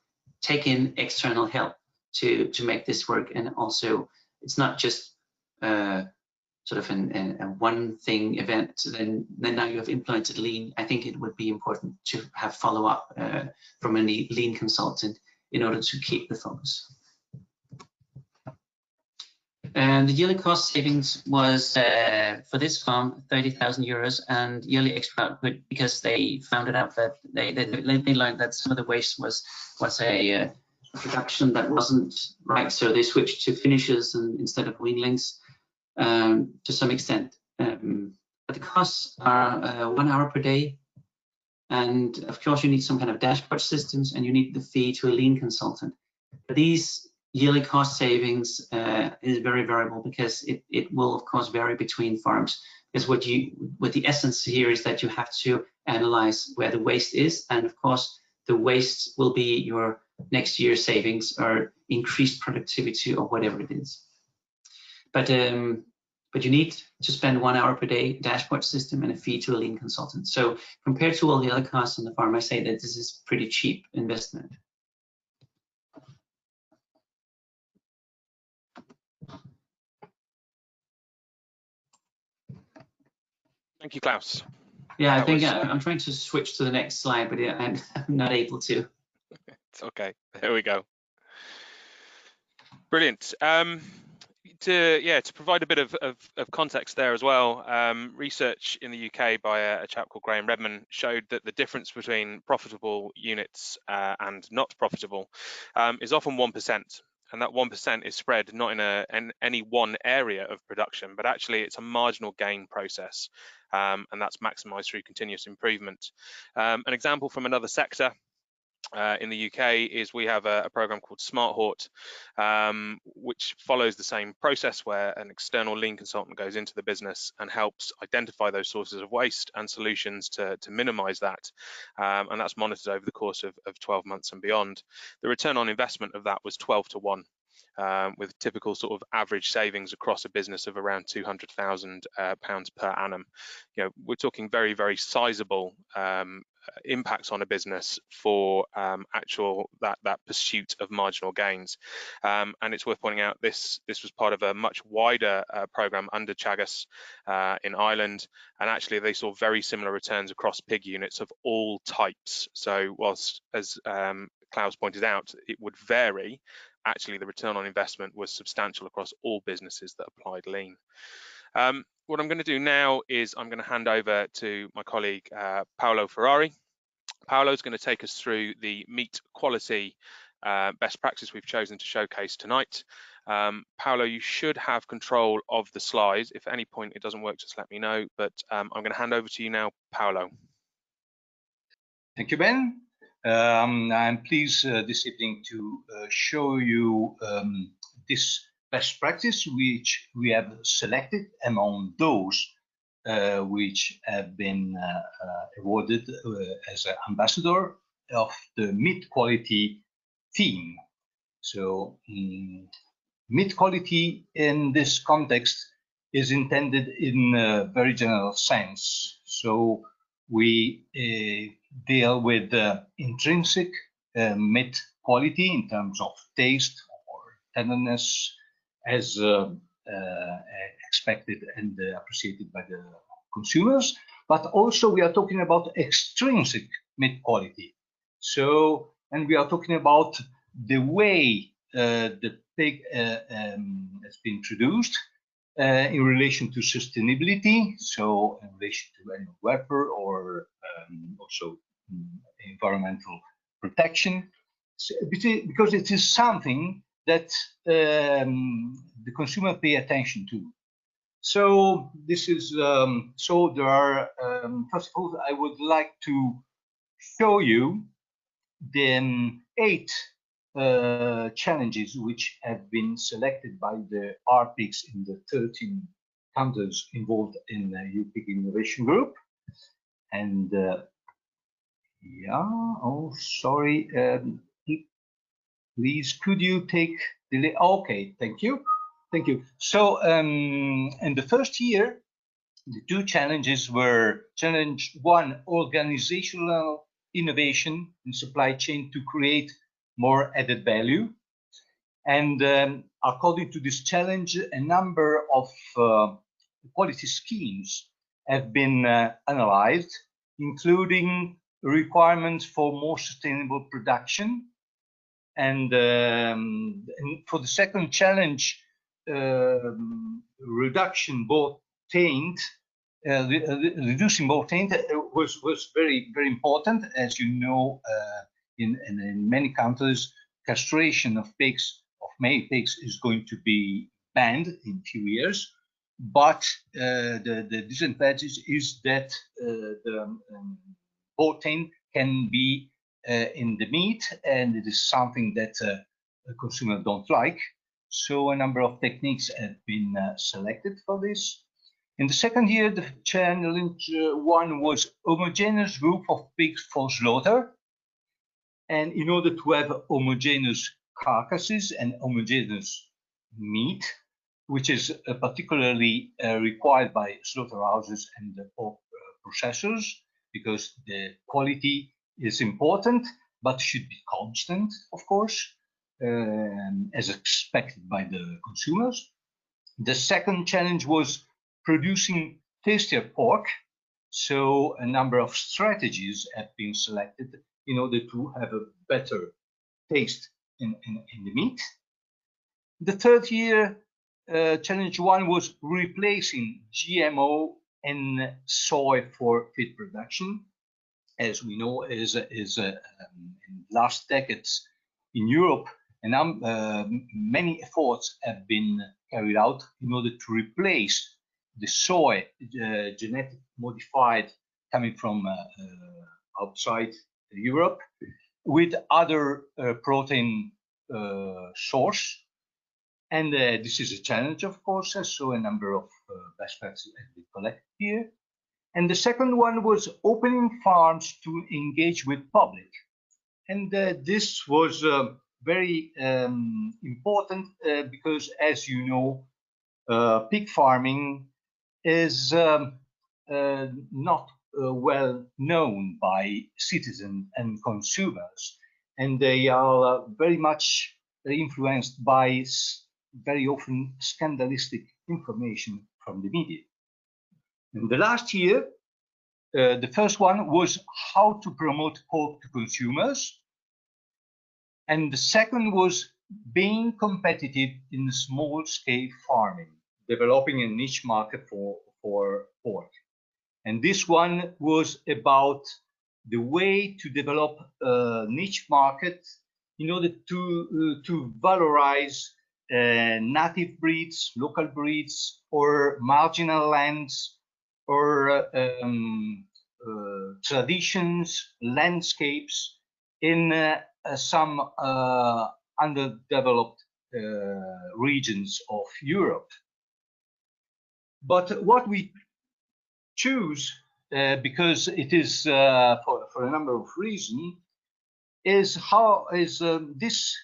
Speaker 4: take in external help to make this work. And also, it's not just sort of a one thing event, then now you have implemented lean. I think it would be important to have follow-up from a lean consultant in order to keep the focus. And the yearly cost savings was for this farm 30,000 euros, and yearly extra output, because they found out that they learned that some of the waste was a production that wasn't right, so they switched to finishes instead of weanlings. To some extent, but the costs are 1 hour per day, and of course you need some kind of dashboard systems, and you need the fee to a lean consultant. But these yearly cost savings is very variable, because it will of course vary between farms, because what the essence here is that you have to analyze where the waste is, and of course the waste will be your next year's savings or increased productivity or whatever it is. But you need to spend 1 hour per day, dashboard system, and a fee to a lean consultant. So compared to all the other costs on the farm, I say that this is pretty cheap investment.
Speaker 1: Thank you, Klaus.
Speaker 4: Yeah, I think I'm trying to switch to the next slide, but I'm not able to.
Speaker 1: It's okay. There we go. Brilliant. To provide a bit of context there as well, research in the UK by a chap called Graham Redman showed that the difference between profitable units and not profitable is often 1%. And that 1% is spread not in any one area of production, but actually it's a marginal gain process, and that's maximised through continuous improvement. An example from another sector in the UK is we have a program called Smart Hort, which follows the same process where an external lean consultant goes into the business and helps identify those sources of waste and solutions to minimize that. And that's monitored over the course of 12 months and beyond. The return on investment of that was 12 to 1. With typical sort of average savings across a business of around £200,000 per annum. You know, we're talking very, very sizable impacts on a business for actual that pursuit of marginal gains. And it's worth pointing out this was part of a much wider program under Chagas in Ireland, and actually they saw very similar returns across pig units of all types. So whilst, as Klaus pointed out, it would vary, actually the return on investment was substantial across all businesses that applied lean. What I'm going to do now is I'm going to hand over to my colleague Paolo Ferrari. Paolo is going to take us through the meat quality best practice we've chosen to showcase tonight. Paolo, you should have control of the slides. If at any point it doesn't work, just let me know. But I'm going to hand over to you now, Paolo.
Speaker 5: Thank you, Ben. I'm pleased this evening to show you this best practice which we have selected among those which have been awarded as an ambassador of the meat quality theme. So meat quality in this context is intended in a very general sense. So we deal with intrinsic meat quality in terms of taste or tenderness as expected and appreciated by the consumers, but also we are talking about extrinsic meat quality. So, and we are talking about the way the pig has been produced in relation to sustainability, so in relation to animal welfare or also environmental protection, so, because it is something that the consumer pay attention to. So this is so there are first of all I would like to show you the 8 challenges which have been selected by the EUPiGs in the 13 countries involved in the EUPiG Innovation Group. And yeah, oh sorry, please could you take the, okay, thank you. Thank you. So in the first year, the 2 challenges were challenge 1, organizational innovation in supply chain to create more added value. And according to this challenge, a number of quality schemes have been analyzed, including requirements for more sustainable production. And for the second challenge, reducing both taint was very, very important. As you know, in many countries, castration of pigs, of male pigs, is going to be banned in a few years. But the disadvantage is that the both taint can be in the meat, and it is something that consumers don't like. So a number of techniques have been selected for this. In the second year, the challenge 1 was homogeneous group of pigs for slaughter. And in order to have homogeneous carcasses and homogeneous meat, which is particularly required by slaughterhouses and the pork processors, because the quality is important, but should be constant, of course, as expected by the consumers. The second challenge was producing tastier pork. So a number of strategies have been selected in order to have a better taste in the meat. The third year, challenge 1 was replacing GMO and soy for feed production. As we know, in last decades in Europe, and many efforts have been carried out in order to replace the soy genetic modified coming from outside Europe with other protein source. And this is a challenge, of course, so a number of best practices have been collected here. And the second one was opening farms to engage with public. And this was very important because, as you know, pig farming is not well known by citizens and consumers, and they are very much influenced by very often scandalistic information from the media. In the last year, the first one was how to promote pork to consumers, and the second was being competitive in small-scale farming, developing a niche market for pork. And this one was about the way to develop a niche market in order to valorize native breeds, local breeds, or marginal lands, or traditions, landscapes in some underdeveloped regions of Europe. But what we choose, because it is for a number of reasons, is how is this.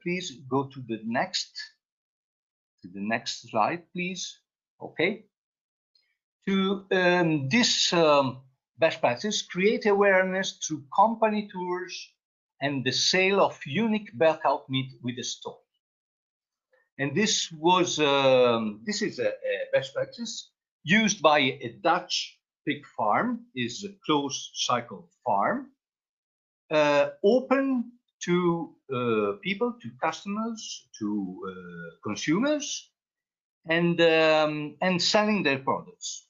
Speaker 5: Please go to the next slide, please. Okay. To this best practice, create awareness through company tours and the sale of unique Berkhout meat with a story. And this was this is a best practice used by a Dutch pig farm, is a closed cycle farm, open to people, to customers, to consumers, and selling their products.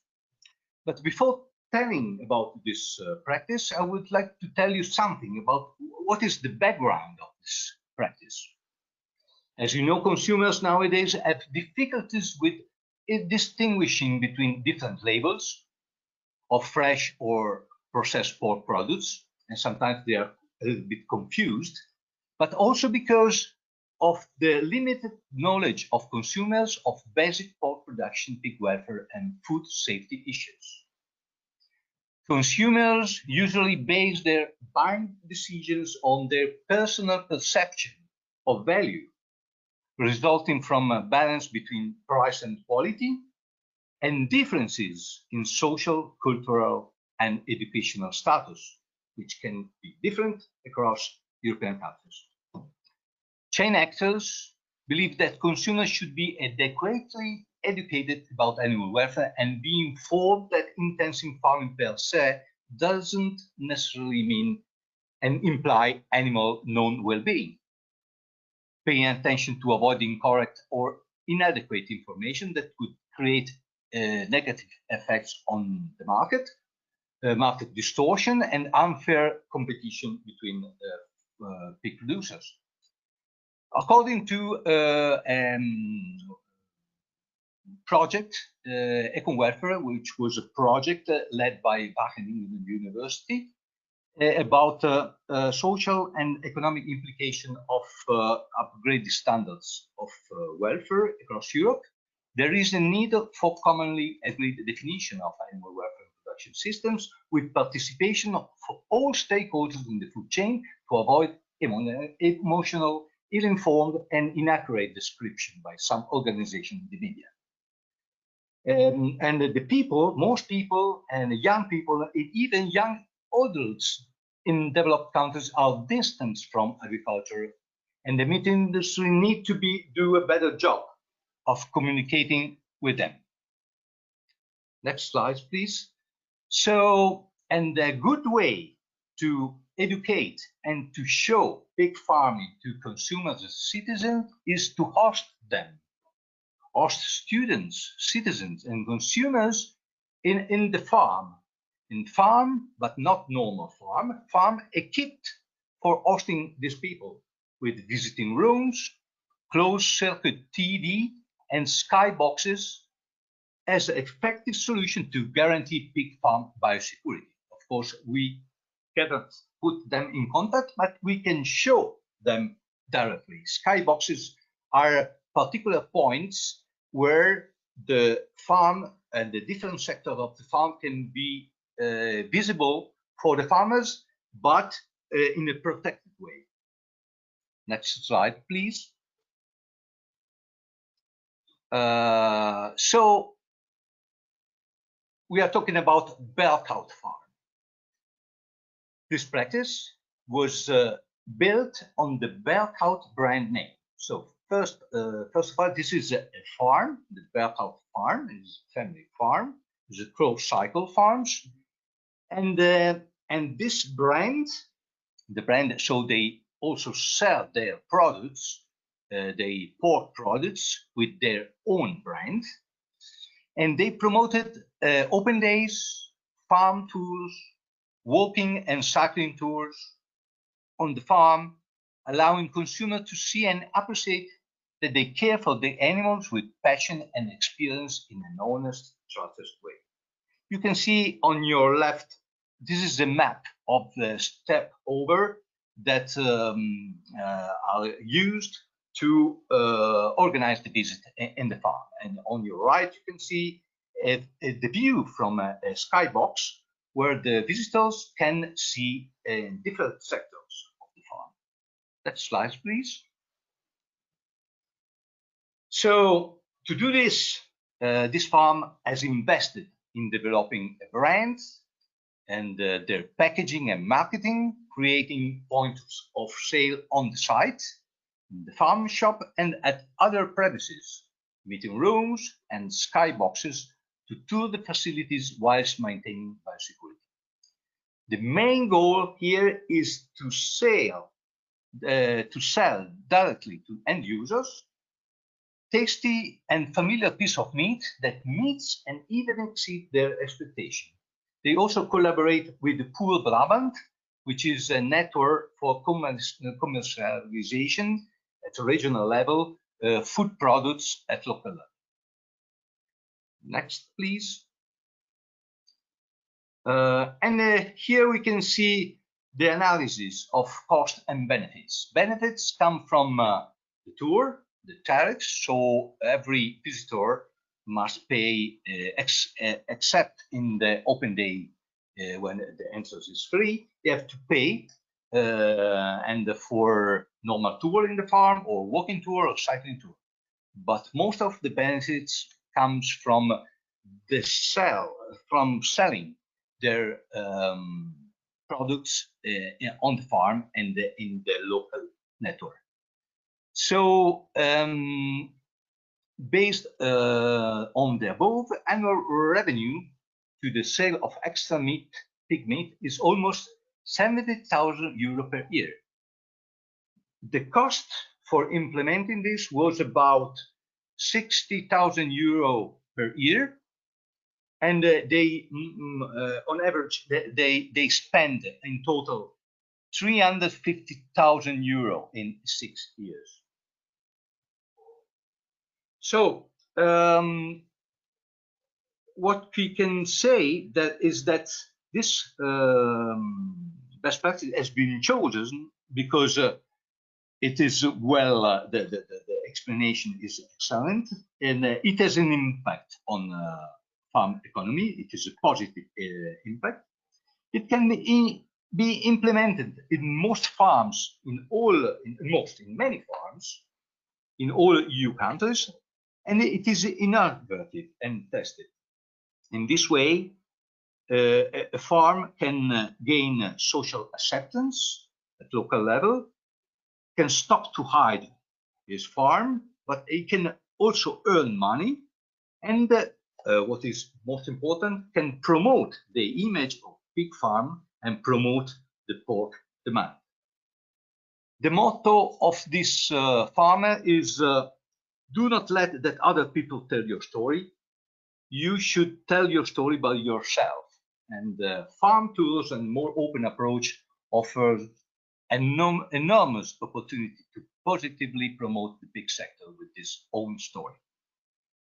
Speaker 5: But before telling about this practice, I would like to tell you something about what is the background of this practice. As you know, consumers nowadays have difficulties with distinguishing between different labels of fresh or processed pork products, and sometimes they are a little bit confused, but also because of the limited knowledge of consumers of basic pork production, pig welfare, and food safety issues. Consumers usually base their buying decisions on their personal perception of value, resulting from a balance between price and quality, and differences in social, cultural, and educational status, which can be different across European countries. Chain actors believe that consumers should be adequately educated about animal welfare and be informed that intensive farming per se doesn't necessarily mean and imply animal non-well-being. Paying attention to avoiding incorrect or inadequate information that could create negative effects on the market distortion, and unfair competition between pig producers. According to project Eco Welfare, which was a project led by Wageningen University, about social and economic implication of upgraded standards of welfare across Europe, there is a need for commonly agreed definition of animal welfare production systems with participation of all stakeholders in the food chain to avoid emotional, ill-informed, and inaccurate description by some organization in the media. And the people, most people, and young people, even young adults in developed countries are distanced from agriculture, and the meat industry need to do a better job of communicating with them. Next slide, please. So, and a good way to educate and to show pig farming to consumers as citizens is to host them, host students, citizens, and consumers in the farm. In farm, but not normal farm equipped for hosting these people with visiting rooms, closed circuit TV, and skyboxes as an effective solution to guarantee pig farm biosecurity. Of course, we cannot put them in contact, but we can show them directly. Skyboxes are particular points where the farm and the different sectors of the farm can be visible for the farmers, but in a protected way. Next slide, please. So we are talking about Berkhout farm. This practice was built on the Berkhout brand name. So first of all, this is a farm. The Berkhout farm is a family farm. It's a closed cycle farms, and this brand, the brand, so they also sell their products, they pork products with their own brand, and they promoted open days, farm tours, walking and cycling tours on the farm, allowing consumers to see and appreciate that they care for the animals with passion and experience in an honest, trusted way. You can see on your left, this is the map of the step over that are used to organize the visit in the farm. And on your right, you can see the view from a skybox where the visitors can see different sectors of the farm. Next slide, please. So to do this, this farm has invested in developing a brand and their packaging and marketing, creating points of sale on the site, in the farm shop, and at other premises, meeting rooms and skyboxes to tour the facilities whilst maintaining biosecurity. The main goal here is to sell directly to end users tasty and familiar piece of meat that meets and even exceeds their expectation. They also collaborate with the Pool Brabant, which is a network for commercialization at a regional level, food products at local level. Next, please. Here we can see the analysis of cost and benefits. Benefits come from the tour, the tariffs, so every visitor must pay, except in the open day when the entrance is free, they have to pay, and for normal tour in the farm or walking tour or cycling tour. But most of the benefits comes from the selling their products on the farm and in the local network. So based on the above, annual revenue to the sale of extra meat, pig meat, is almost 70,000 euro per year. The cost for implementing this was about 60,000 euro per year, and they, on average, they spend in total 350,000 euro in 6 years. So what we can say is that this best practice has been chosen because it is well, the explanation is excellent, and it has an impact on farm economy. It is a positive impact. It can be implemented in most farms, in many farms, in all EU countries, and it is innovative and tested. In this way, a farm can gain social acceptance at local level, can stop to hide his farm, but it can also earn money, and what is most important, can promote the image of pig farm and promote the pork demand. The motto of this farmer is, do not let that other people tell your story. You should tell your story by yourself. And farm tours and more open approach offers an enormous opportunity to positively promote the pig sector with this own story.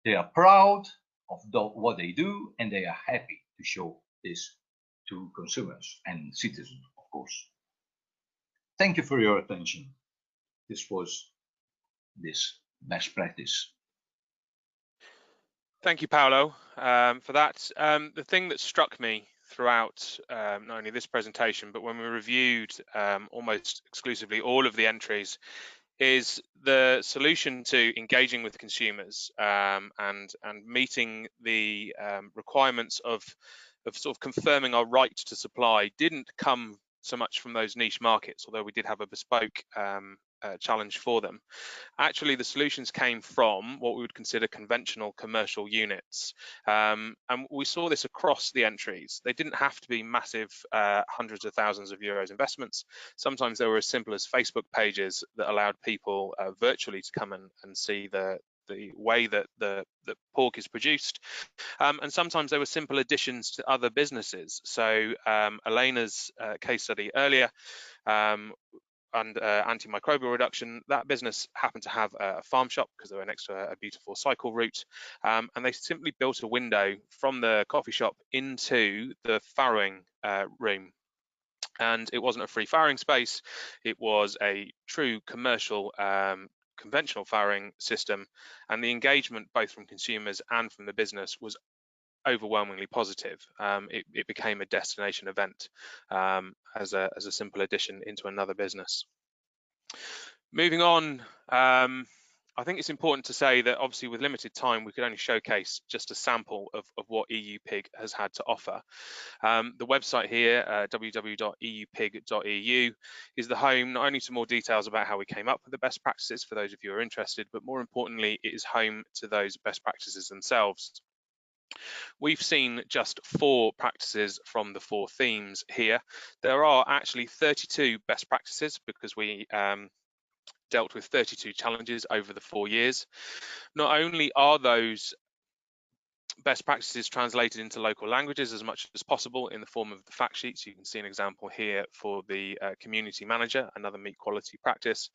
Speaker 5: They are proud of what they do, and they are happy to show this to consumers and citizens, of course. Thank you for your attention. This was this best practice.
Speaker 1: Thank you, Paolo, for that. The thing that struck me throughout not only this presentation, but when we reviewed almost exclusively all of the entries, is the solution to engaging with consumers and meeting the requirements of sort of confirming our right to supply didn't come so much from those niche markets, although we did have a bespoke challenge for them. Actually, the solutions came from what we would consider conventional commercial units. And we saw this across the entries. They didn't have to be massive hundreds of thousands of euros investments. Sometimes they were as simple as Facebook pages that allowed people virtually to come and see the way that the pork is produced. And sometimes there were simple additions to other businesses. So Elena's case study earlier, and antimicrobial reduction, that business happened to have a farm shop because they were next to a beautiful cycle route, and they simply built a window from the coffee shop into the farrowing room. And it wasn't a free farrowing space, it was a true commercial conventional farrowing system, and the engagement both from consumers and from the business was overwhelmingly positive. It became a destination event as a simple addition into another business. Moving on, I think it's important to say that obviously with limited time we could only showcase just a sample of what EUPiG has had to offer. The website here, www.eupig.eu, is the home not only to more details about how we came up with the best practices for those of you who are interested, but more importantly it is home to those best practices themselves. We've seen just 4 practices from the 4 themes here. There are actually 32 best practices because we dealt with 32 challenges over the 4 years. Not only are those best practices translated into local languages as much as possible in the form of the fact sheets. You can see an example here for the community manager, another meat quality practice.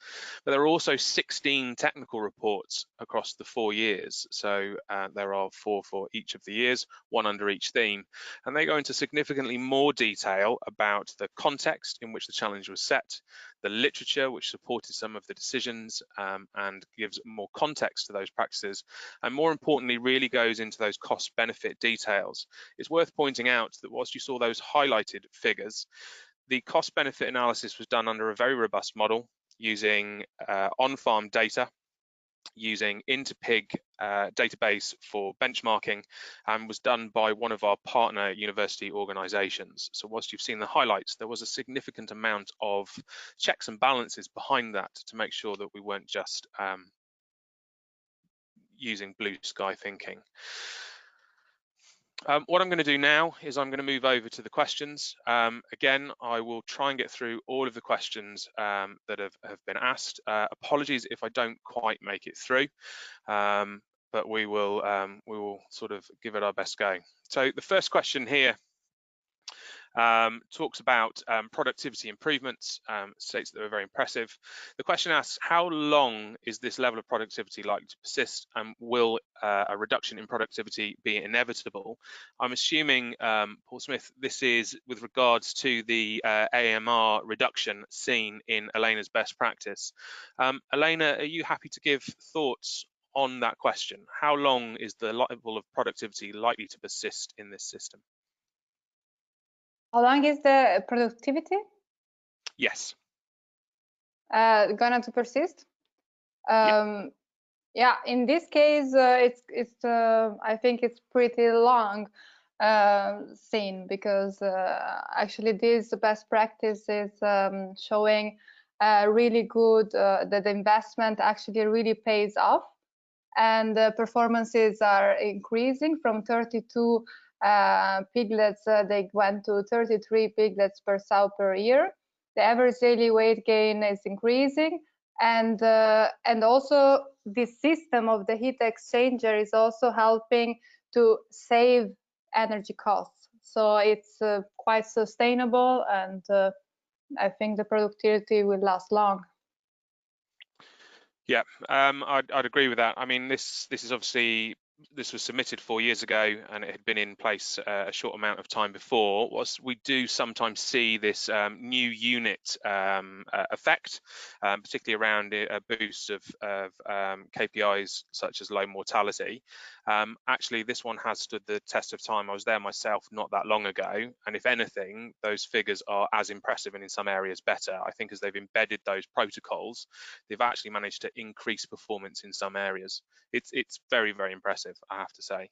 Speaker 1: But there are also 16 technical reports across the 4 years. So there are 4 for each of the years, 1 under each theme. And they go into significantly more detail about the context in which the challenge was set, the literature which supported some of the decisions and gives more context to those practices, and more importantly really goes into those cost benefit details. It's worth pointing out that whilst you saw those highlighted figures, the cost benefit analysis was done under a very robust model using on-farm data, using EUPiG database for benchmarking, and was done by one of our partner university organizations. So whilst you've seen the highlights, there was a significant amount of checks and balances behind that to make sure that we weren't just using blue sky thinking. What I'm going to do now is I'm going to move over to the questions. Again, I will try and get through all of the questions that have been asked. Apologies if I don't quite make it through, but we will sort of give it our best go. So the first question here talks about productivity improvements, states that they're very impressive. The question asks, how long is this level of productivity likely to persist, and will a reduction in productivity be inevitable? I'm assuming, Paul Smith, this is with regards to the AMR reduction seen in Elena's best practice. Elena, are you happy to give thoughts on that question? How long is the level of productivity likely to persist in this system?
Speaker 2: How long is the productivity?
Speaker 1: Yes.
Speaker 2: Gonna to persist? Yeah, in this case, it's I think it's pretty long seen, because actually this best practice is showing really good that the investment actually really pays off, and the performances are increasing from 32 piglets, they went to 33 piglets per sow per year. The average daily weight gain is increasing, and also this system of the heat exchanger is also helping to save energy costs. So it's quite sustainable, and I think the productivity will last long.
Speaker 1: Yeah, I'd agree with that. I mean, this is obviously this was submitted 4 years ago and it had been in place a short amount of time before, was we do sometimes see this new unit effect, particularly around a boost of KPIs such as low mortality. Actually, this one has stood the test of time. I was there myself not that long ago, and if anything, those figures are as impressive and in some areas better. I think as they've embedded those protocols, they've actually managed to increase performance in some areas. It's very, very impressive, I have to say.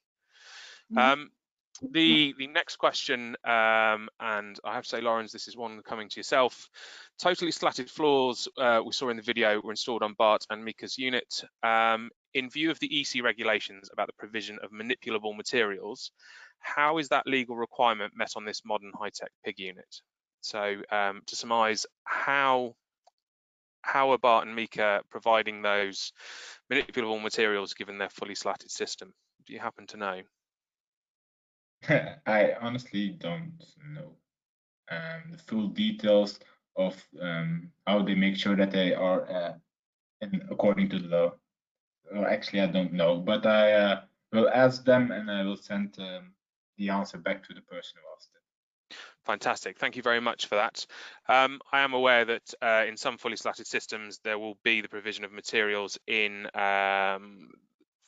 Speaker 1: The next question, and I have to say, Lawrence, this is one coming to yourself. Totally slatted floors we saw in the video were installed on Bart and Mika's unit. In view of the EC regulations about the provision of manipulable materials, how is that legal requirement met on this modern high-tech PIG unit? So to surmise, how are Bart and Mika providing those manipulable materials given their fully slatted system? Do you happen to know?
Speaker 3: I honestly don't know the full details of how they make sure that they are according to the law. Actually, I don't know, but I will ask them and I will send the answer back to the person who asked it.
Speaker 1: Fantastic. Thank you very much for that. I am aware that in some fully slatted systems, there will be the provision of materials in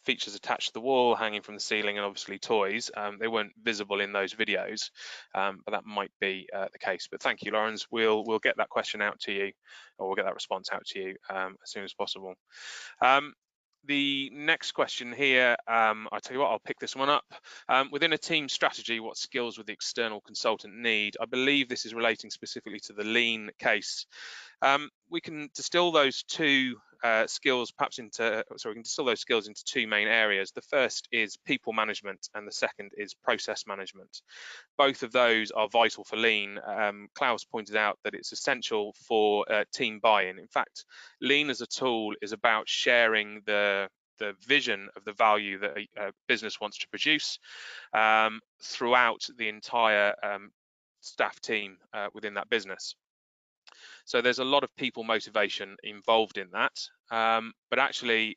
Speaker 1: features attached to the wall, hanging from the ceiling, and obviously toys. They weren't visible in those videos, but that might be the case. But thank you, Lawrence. We'll get that question out to you, or we'll get that response out to you as soon as possible. The next question here, I'll tell you what, I'll pick this one up. Within a team strategy, what skills would the external consultant need? I believe this is relating specifically to the lean case. We can distill those two skills perhaps into, we can distill those skills into two main areas. The first is people management and the second is process management. Both of those are vital for lean. Klaus pointed out that it's essential for team buy-in. In fact, lean as a tool is about sharing the vision of the value that a business wants to produce throughout the entire staff team within that business. So there's a lot of people motivation involved in that, but actually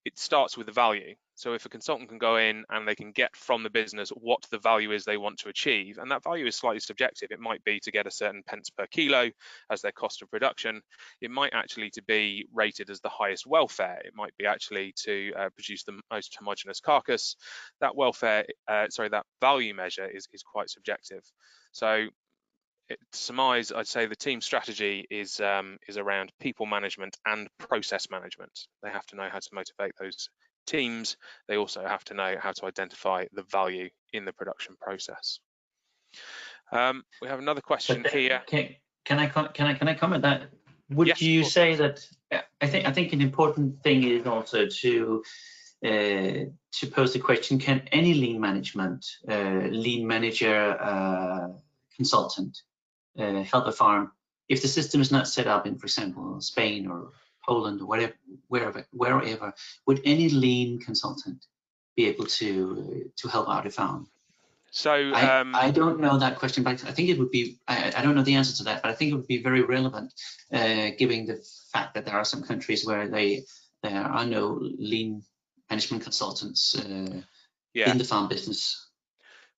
Speaker 1: it starts with the value. So if a consultant can go in and they can get from the business what the value is they want to achieve, and that value is slightly subjective. It might be to get a certain pence per kilo as their cost of production. It might actually to be rated as the highest welfare. It might be actually to produce the most homogeneous carcass. That welfare, that value measure is quite subjective. So to surmise, I'd say the team strategy is around people management and process management. They have to know how to motivate those teams. They also have to know how to identify the value in the production process. We have another question here.
Speaker 4: Can I comment that? Would
Speaker 1: yes,
Speaker 4: you say that? I think an important thing is also to pose the question: can any lean management, lean manager, consultant help a farm if the system is not set up in, for example, Spain or Poland or wherever? Would any lean consultant be able to help out a farm?
Speaker 1: So
Speaker 4: I don't know that question, but I think it would be. I don't know the answer to that, but I think it would be very relevant, given the fact that there are some countries where there are no lean management consultants in the farm business.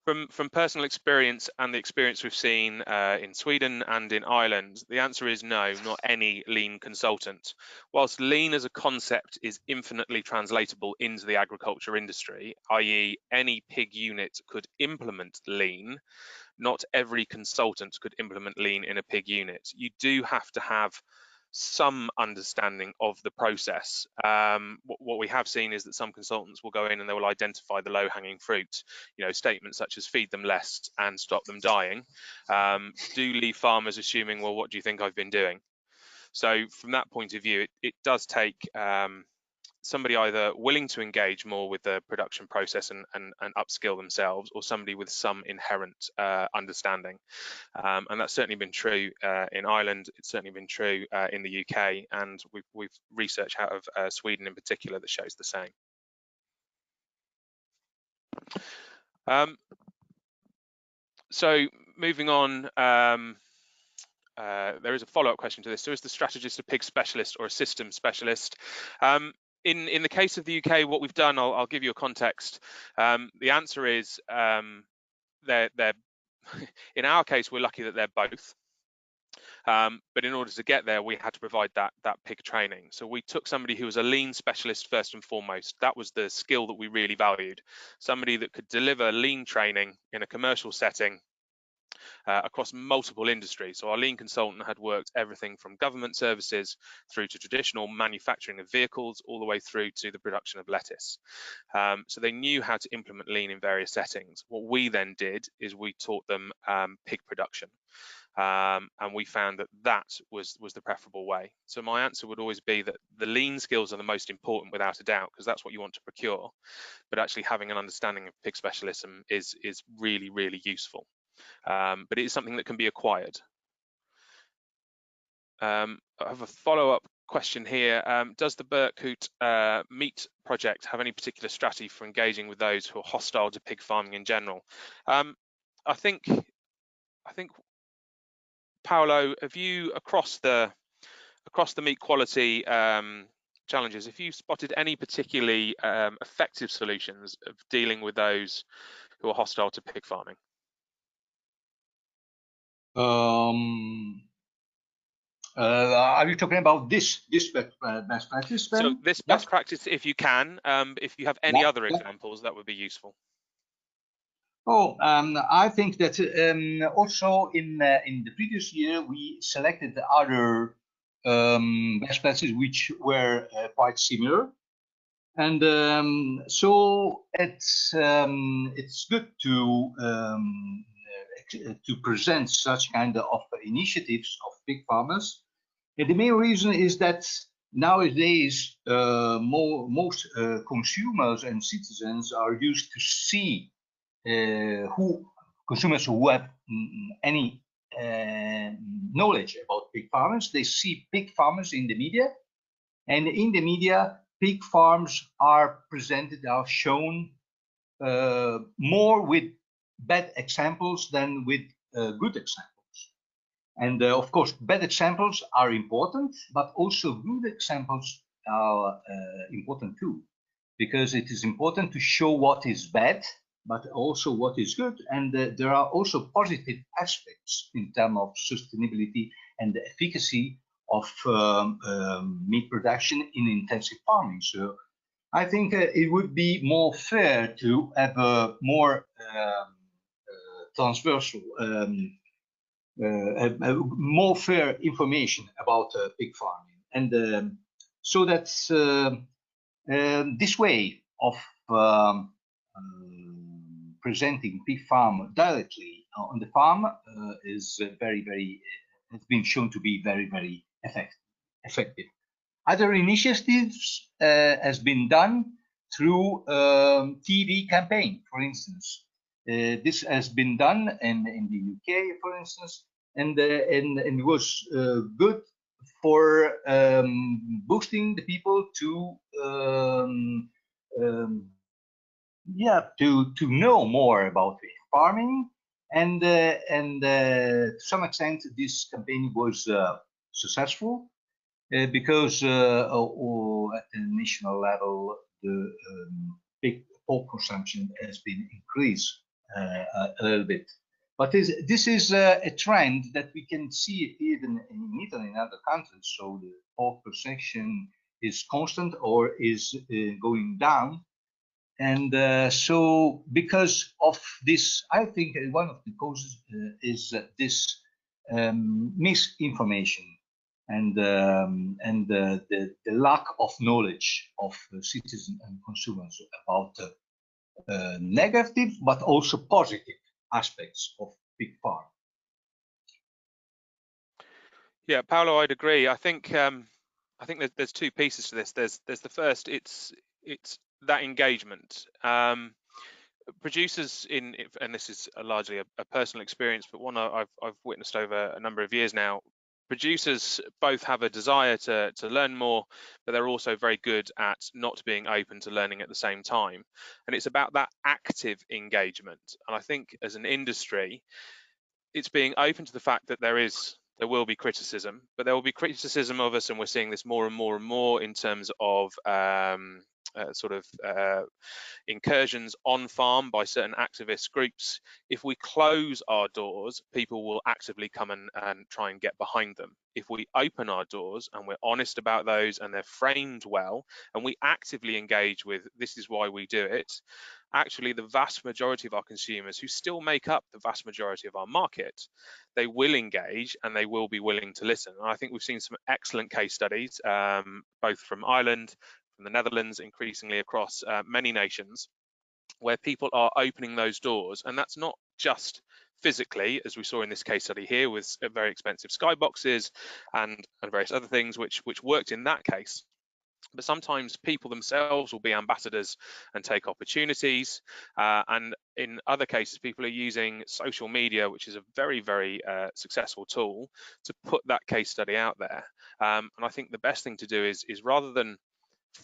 Speaker 1: From personal experience and the experience we've seen in Sweden and in Ireland, the answer is no, not any lean consultant. Whilst lean as a concept is infinitely translatable into the agriculture industry, i.e. any pig unit could implement lean, not every consultant could implement lean in a pig unit. You do have to have some understanding of the process. What we have seen is that some consultants will go in and they will identify the low-hanging fruit. Statements such as feed them less and stop them dying do leave farmers assuming, well, what do you think I've been doing? So from that point of view, it does take somebody either willing to engage more with the production process and upskill themselves, or somebody with some inherent understanding. And that's certainly been true in Ireland. It's certainly been true in the UK, and we've research out of Sweden in particular that shows the same. So moving on, there is a follow-up question to this. So is the strategist a pig specialist or a system specialist? in the case of the UK, what we've done, I'll give you a context. The answer is they're in our case, we're lucky that they're both. But in order to get there, we had to provide that PIG training. So we took somebody who was a lean specialist first and foremost. That was the skill that we really valued. Somebody that could deliver lean training in a commercial setting across multiple industries. So our lean consultant had worked everything from government services through to traditional manufacturing of vehicles, all the way through to the production of lettuce. So they knew how to implement lean in various settings. What we then did is we taught them pig production. And we found that was the preferable way. So my answer would always be that the lean skills are the most important, without a doubt, because that's what you want to procure. But actually having an understanding of pig specialism is really, really useful. But it is something that can be acquired. I have a follow-up question here. Does the Berkhout meat project have any particular strategy for engaging with those who are hostile to pig farming in general? I think Paolo, have you across the meat quality challenges, have you spotted any particularly effective solutions of dealing with those who are hostile to pig farming?
Speaker 5: Are you talking about this best practice? Then?
Speaker 1: So this best practice, if you can, if you have any other examples, that would be useful.
Speaker 5: Oh, I think that also in the previous year we selected other best practices which were quite similar, and so it's good to present such kind of initiatives of pig farmers. And the main reason is that nowadays most consumers and citizens are used to see consumers who have any knowledge about pig farmers. They see pig farmers in the media, and in the media pig farms are presented, are shown more with bad examples than with good examples. And of course bad examples are important, but also good examples are important too, because it is important to show what is bad but also what is good, and there are also positive aspects in terms of sustainability and the efficacy of meat production in intensive farming. So I think it would be more fair to have a more transversal, more fair information about pig farming, and so that's this way of presenting pig farm directly on the farm is has been shown to be very effective. Other initiatives has been done through TV campaign, for instance. This has been done in the UK, for instance, and it was good for boosting the people to to know more about farming, and to some extent this campaign was successful because at the national level the pig pork consumption has been increased a little bit. But this is a trend that we can see even in Italy and other countries. So the pork consumption is constant or is going down. And so because of this, I think one of the causes is this misinformation and the lack of knowledge of citizens and consumers about negative but also positive aspects of pig farm.
Speaker 1: Yeah, Paolo, I'd agree. I think there's two pieces to this. There's the first, it's that engagement. Producers and this is largely a personal experience, but one I've witnessed over a number of years now. Producers both have a desire to learn more, but they're also very good at not being open to learning at the same time. And it's about that active engagement. And I think as an industry, it's being open to the fact that there is there will be criticism, but there will be criticism of us, and we're seeing this more and more and more in terms of incursions on farm by certain activist groups. If we close our doors, people will actively come and try and get behind them. If we open our doors and we're honest about those and they're framed well, and we actively engage with this is why we do it, actually the vast majority of our consumers, who still make up the vast majority of our market, they will engage and they will be willing to listen. And I think we've seen some excellent case studies, both from Ireland, from the Netherlands, increasingly across many nations, where people are opening those doors. And that's not just physically, as we saw in this case study here, with very expensive skyboxes and various other things which worked in that case. But sometimes people themselves will be ambassadors and take opportunities. And in other cases, people are using social media, which is a very, very successful tool, to put that case study out there. And I think the best thing to do is rather than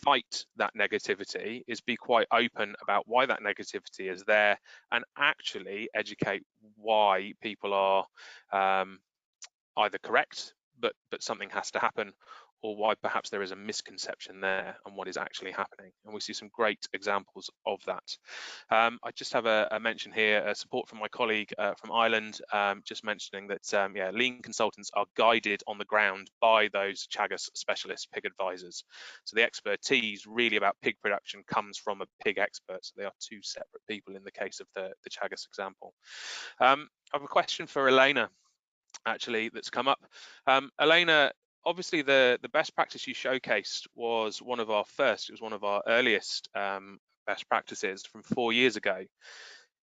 Speaker 1: fight that negativity, is be quite open about why that negativity is there, and actually educate why people are either correct, but something has to happen, or why perhaps there is a misconception there and what is actually happening. And we see some great examples of that. I just have a mention here, support from my colleague from Ireland, just mentioning that yeah, lean consultants are guided on the ground by those Chagas specialist pig advisors. So the expertise really about pig production comes from a pig expert. So they are two separate people in the case of the Chagas example. I have a question for Elena, actually, that's come up. Elena, obviously the best practice you showcased was one of our earliest best practices from 4 years ago.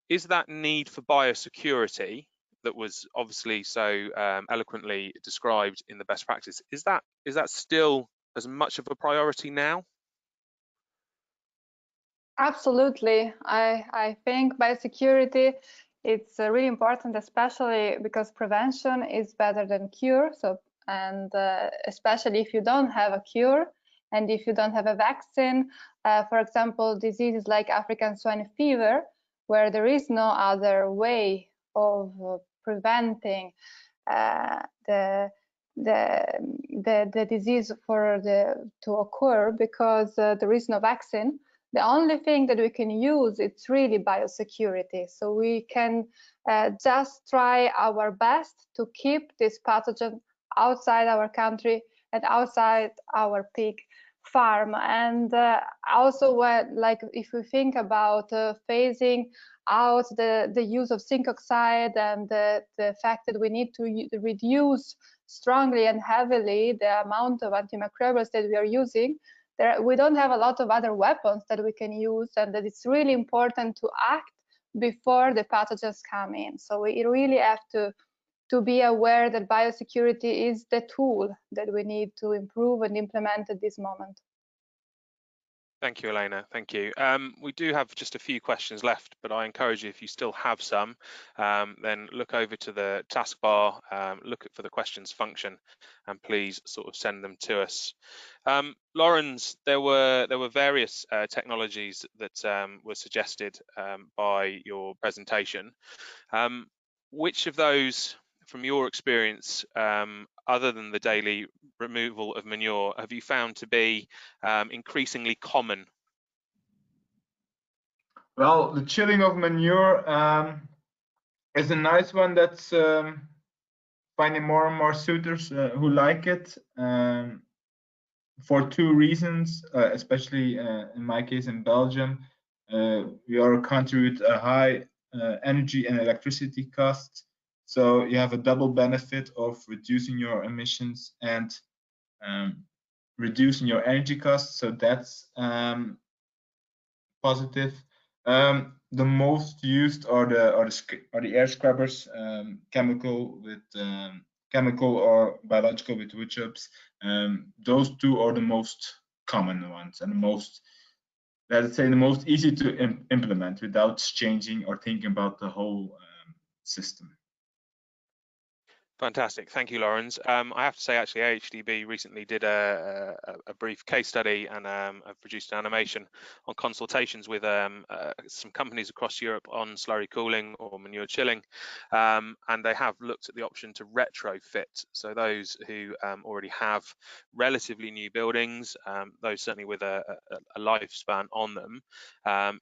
Speaker 1: Is that need for biosecurity that was obviously so eloquently described in the best practice, is that still as much of a priority now?
Speaker 2: Absolutely. I think biosecurity, it's really important, especially because prevention is better than cure. So, and especially if you don't have a cure and if you don't have a vaccine, for example, diseases like African swine fever, where there is no other way of preventing the disease to occur because there is no vaccine. The only thing that we can use, it's really biosecurity. So we can just try our best to keep this pathogen outside our country and outside our pig farm. And also, like if we think about phasing out the use of zinc oxide and the fact that we need to reduce strongly and heavily the amount of antimicrobials that we are using, we don't have a lot of other weapons that we can use, and that it's really important to act before the pathogens come in. So we really have to be aware that biosecurity is the tool that we need to improve and implement at this moment.
Speaker 1: Thank you, Elena. Thank you. We do have just a few questions left, but I encourage you, if you still have some, then look over to the taskbar, look for the questions function, and please sort of send them to us. Laurens, there were various technologies that were suggested by your presentation. Which of those, from your experience, other than the daily removal of manure, have you found to be increasingly common?
Speaker 3: Well, the chilling of manure is a nice one that's finding more and more suitors who like it for two reasons, especially in my case in Belgium. We are a country with a high energy and electricity costs. So you have a double benefit of reducing your emissions and reducing your energy costs. So that's positive. The most used are the air scrubbers, chemical or biological with wood chips. Those two are the most common ones and the most, let's say, the most easy to implement without changing or thinking about the whole system.
Speaker 1: Fantastic, thank you, Lawrence. I have to say, actually, AHDB recently did a brief case study and have produced an animation on consultations with some companies across Europe on slurry cooling or manure chilling, and they have looked at the option to retrofit. So those who already have relatively new buildings, those certainly with a lifespan on them,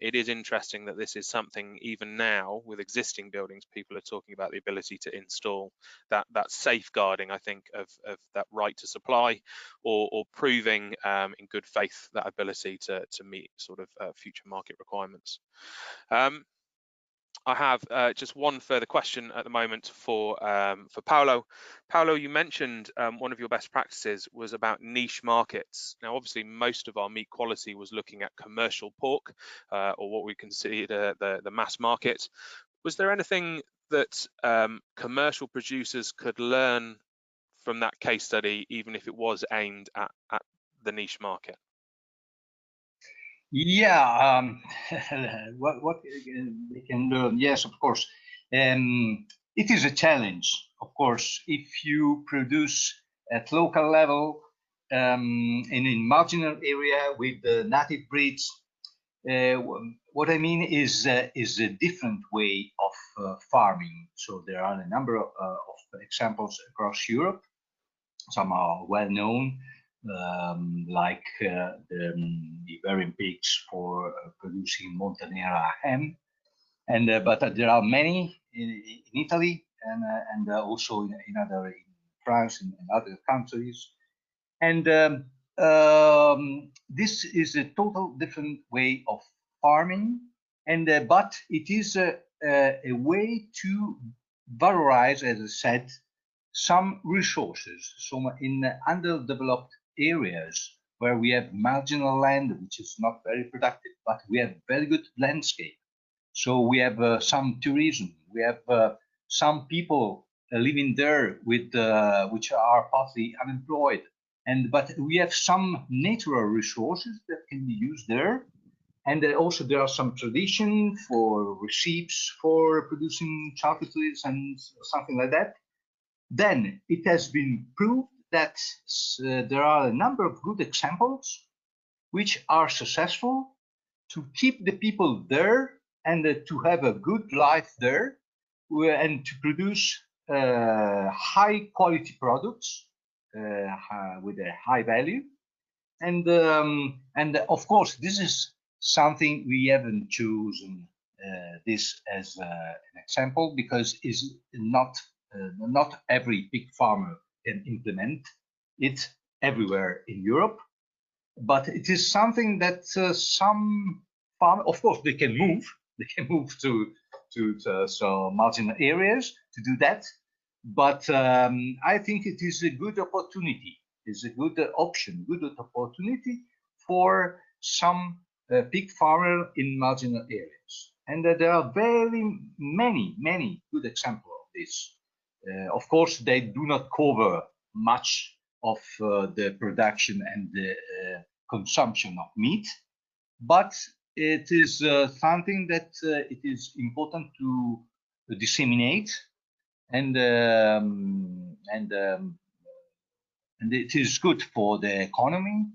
Speaker 1: it is interesting that this is something even now with existing buildings, people are talking about the ability to install that safeguarding, I think, of that right to supply, or proving in good faith that ability to meet sort of future market requirements. I have just one further question at the moment for Paolo. Paolo, you mentioned one of your best practices was about niche markets. Now, obviously, most of our meat quality was looking at commercial pork, or what we consider the mass market. Was there anything that commercial producers could learn from that case study, even if it was aimed at the niche market?
Speaker 5: Yeah, what we can learn? Yes, of course. It is a challenge, of course, if you produce at local level in marginal area with the native breeds. What I mean is a different way of farming. So there are a number of examples across Europe. Some are well known, like the Iberian pigs for producing multilayer ham, and but there are many in Italy and also in France and other countries, and this is a total different way of farming, and but it is a way to valorize, as I said, some resources. So in underdeveloped areas where we have marginal land which is not very productive, but we have very good landscape. So we have some tourism, we have some people living there with which are partly unemployed, and but we have some natural resources that can be used there, and also there are some tradition for recipes for producing charcuteries and something like that. Then it has been proved that there are a number of good examples which are successful to keep the people there and to have a good life there, and to produce high quality products with a high value. And of course, this is something we haven't chosen this as an example because it's not every pig farmer can implement it everywhere in Europe, but it is something that some farmers, of course, they can move to some marginal areas to do that, but I think it is a good opportunity, it's a good option, good opportunity for some pig farmer in marginal areas, and there are very many good examples of this. Of course, they do not cover much of the production and the consumption of meat, but it is something that it is important to disseminate, and it is good for the economy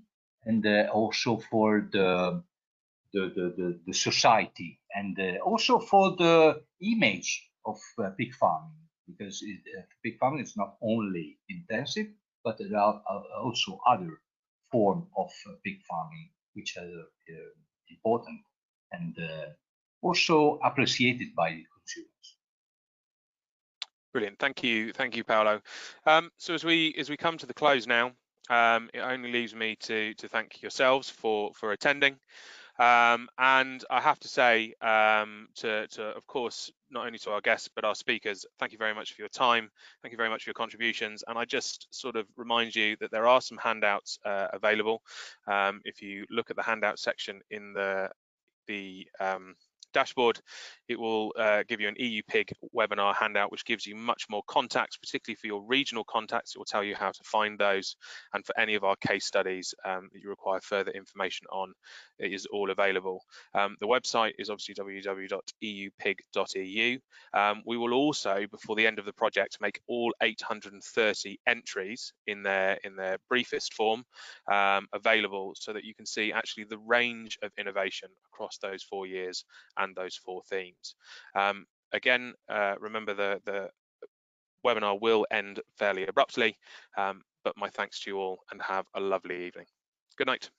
Speaker 5: and also for the society, and also for the image of pig farming, because pig farming is not only intensive, but there are also other forms of pig farming which are important and also appreciated by consumers.
Speaker 1: Brilliant, thank you, Paolo. So as we come to the close now, it only leaves me to thank yourselves for attending. And I have to say, of course, not only to our guests, but our speakers, thank you very much for your time. Thank you very much for your contributions. And I just sort of remind you that there are some handouts available. If you look at the handout section in the dashboard, it will give you an EUPiG webinar handout, which gives you much more contacts, particularly for your regional contacts. It will tell you how to find those, and for any of our case studies that you require further information on, it is all available. The website is obviously www.eupig.eu. We will also, before the end of the project, make all 830 entries in their briefest form available, so that you can see actually the range of innovation across those 4 years and those 4 themes. Again, remember the webinar will end fairly abruptly, but my thanks to you all, and have a lovely evening. Good night.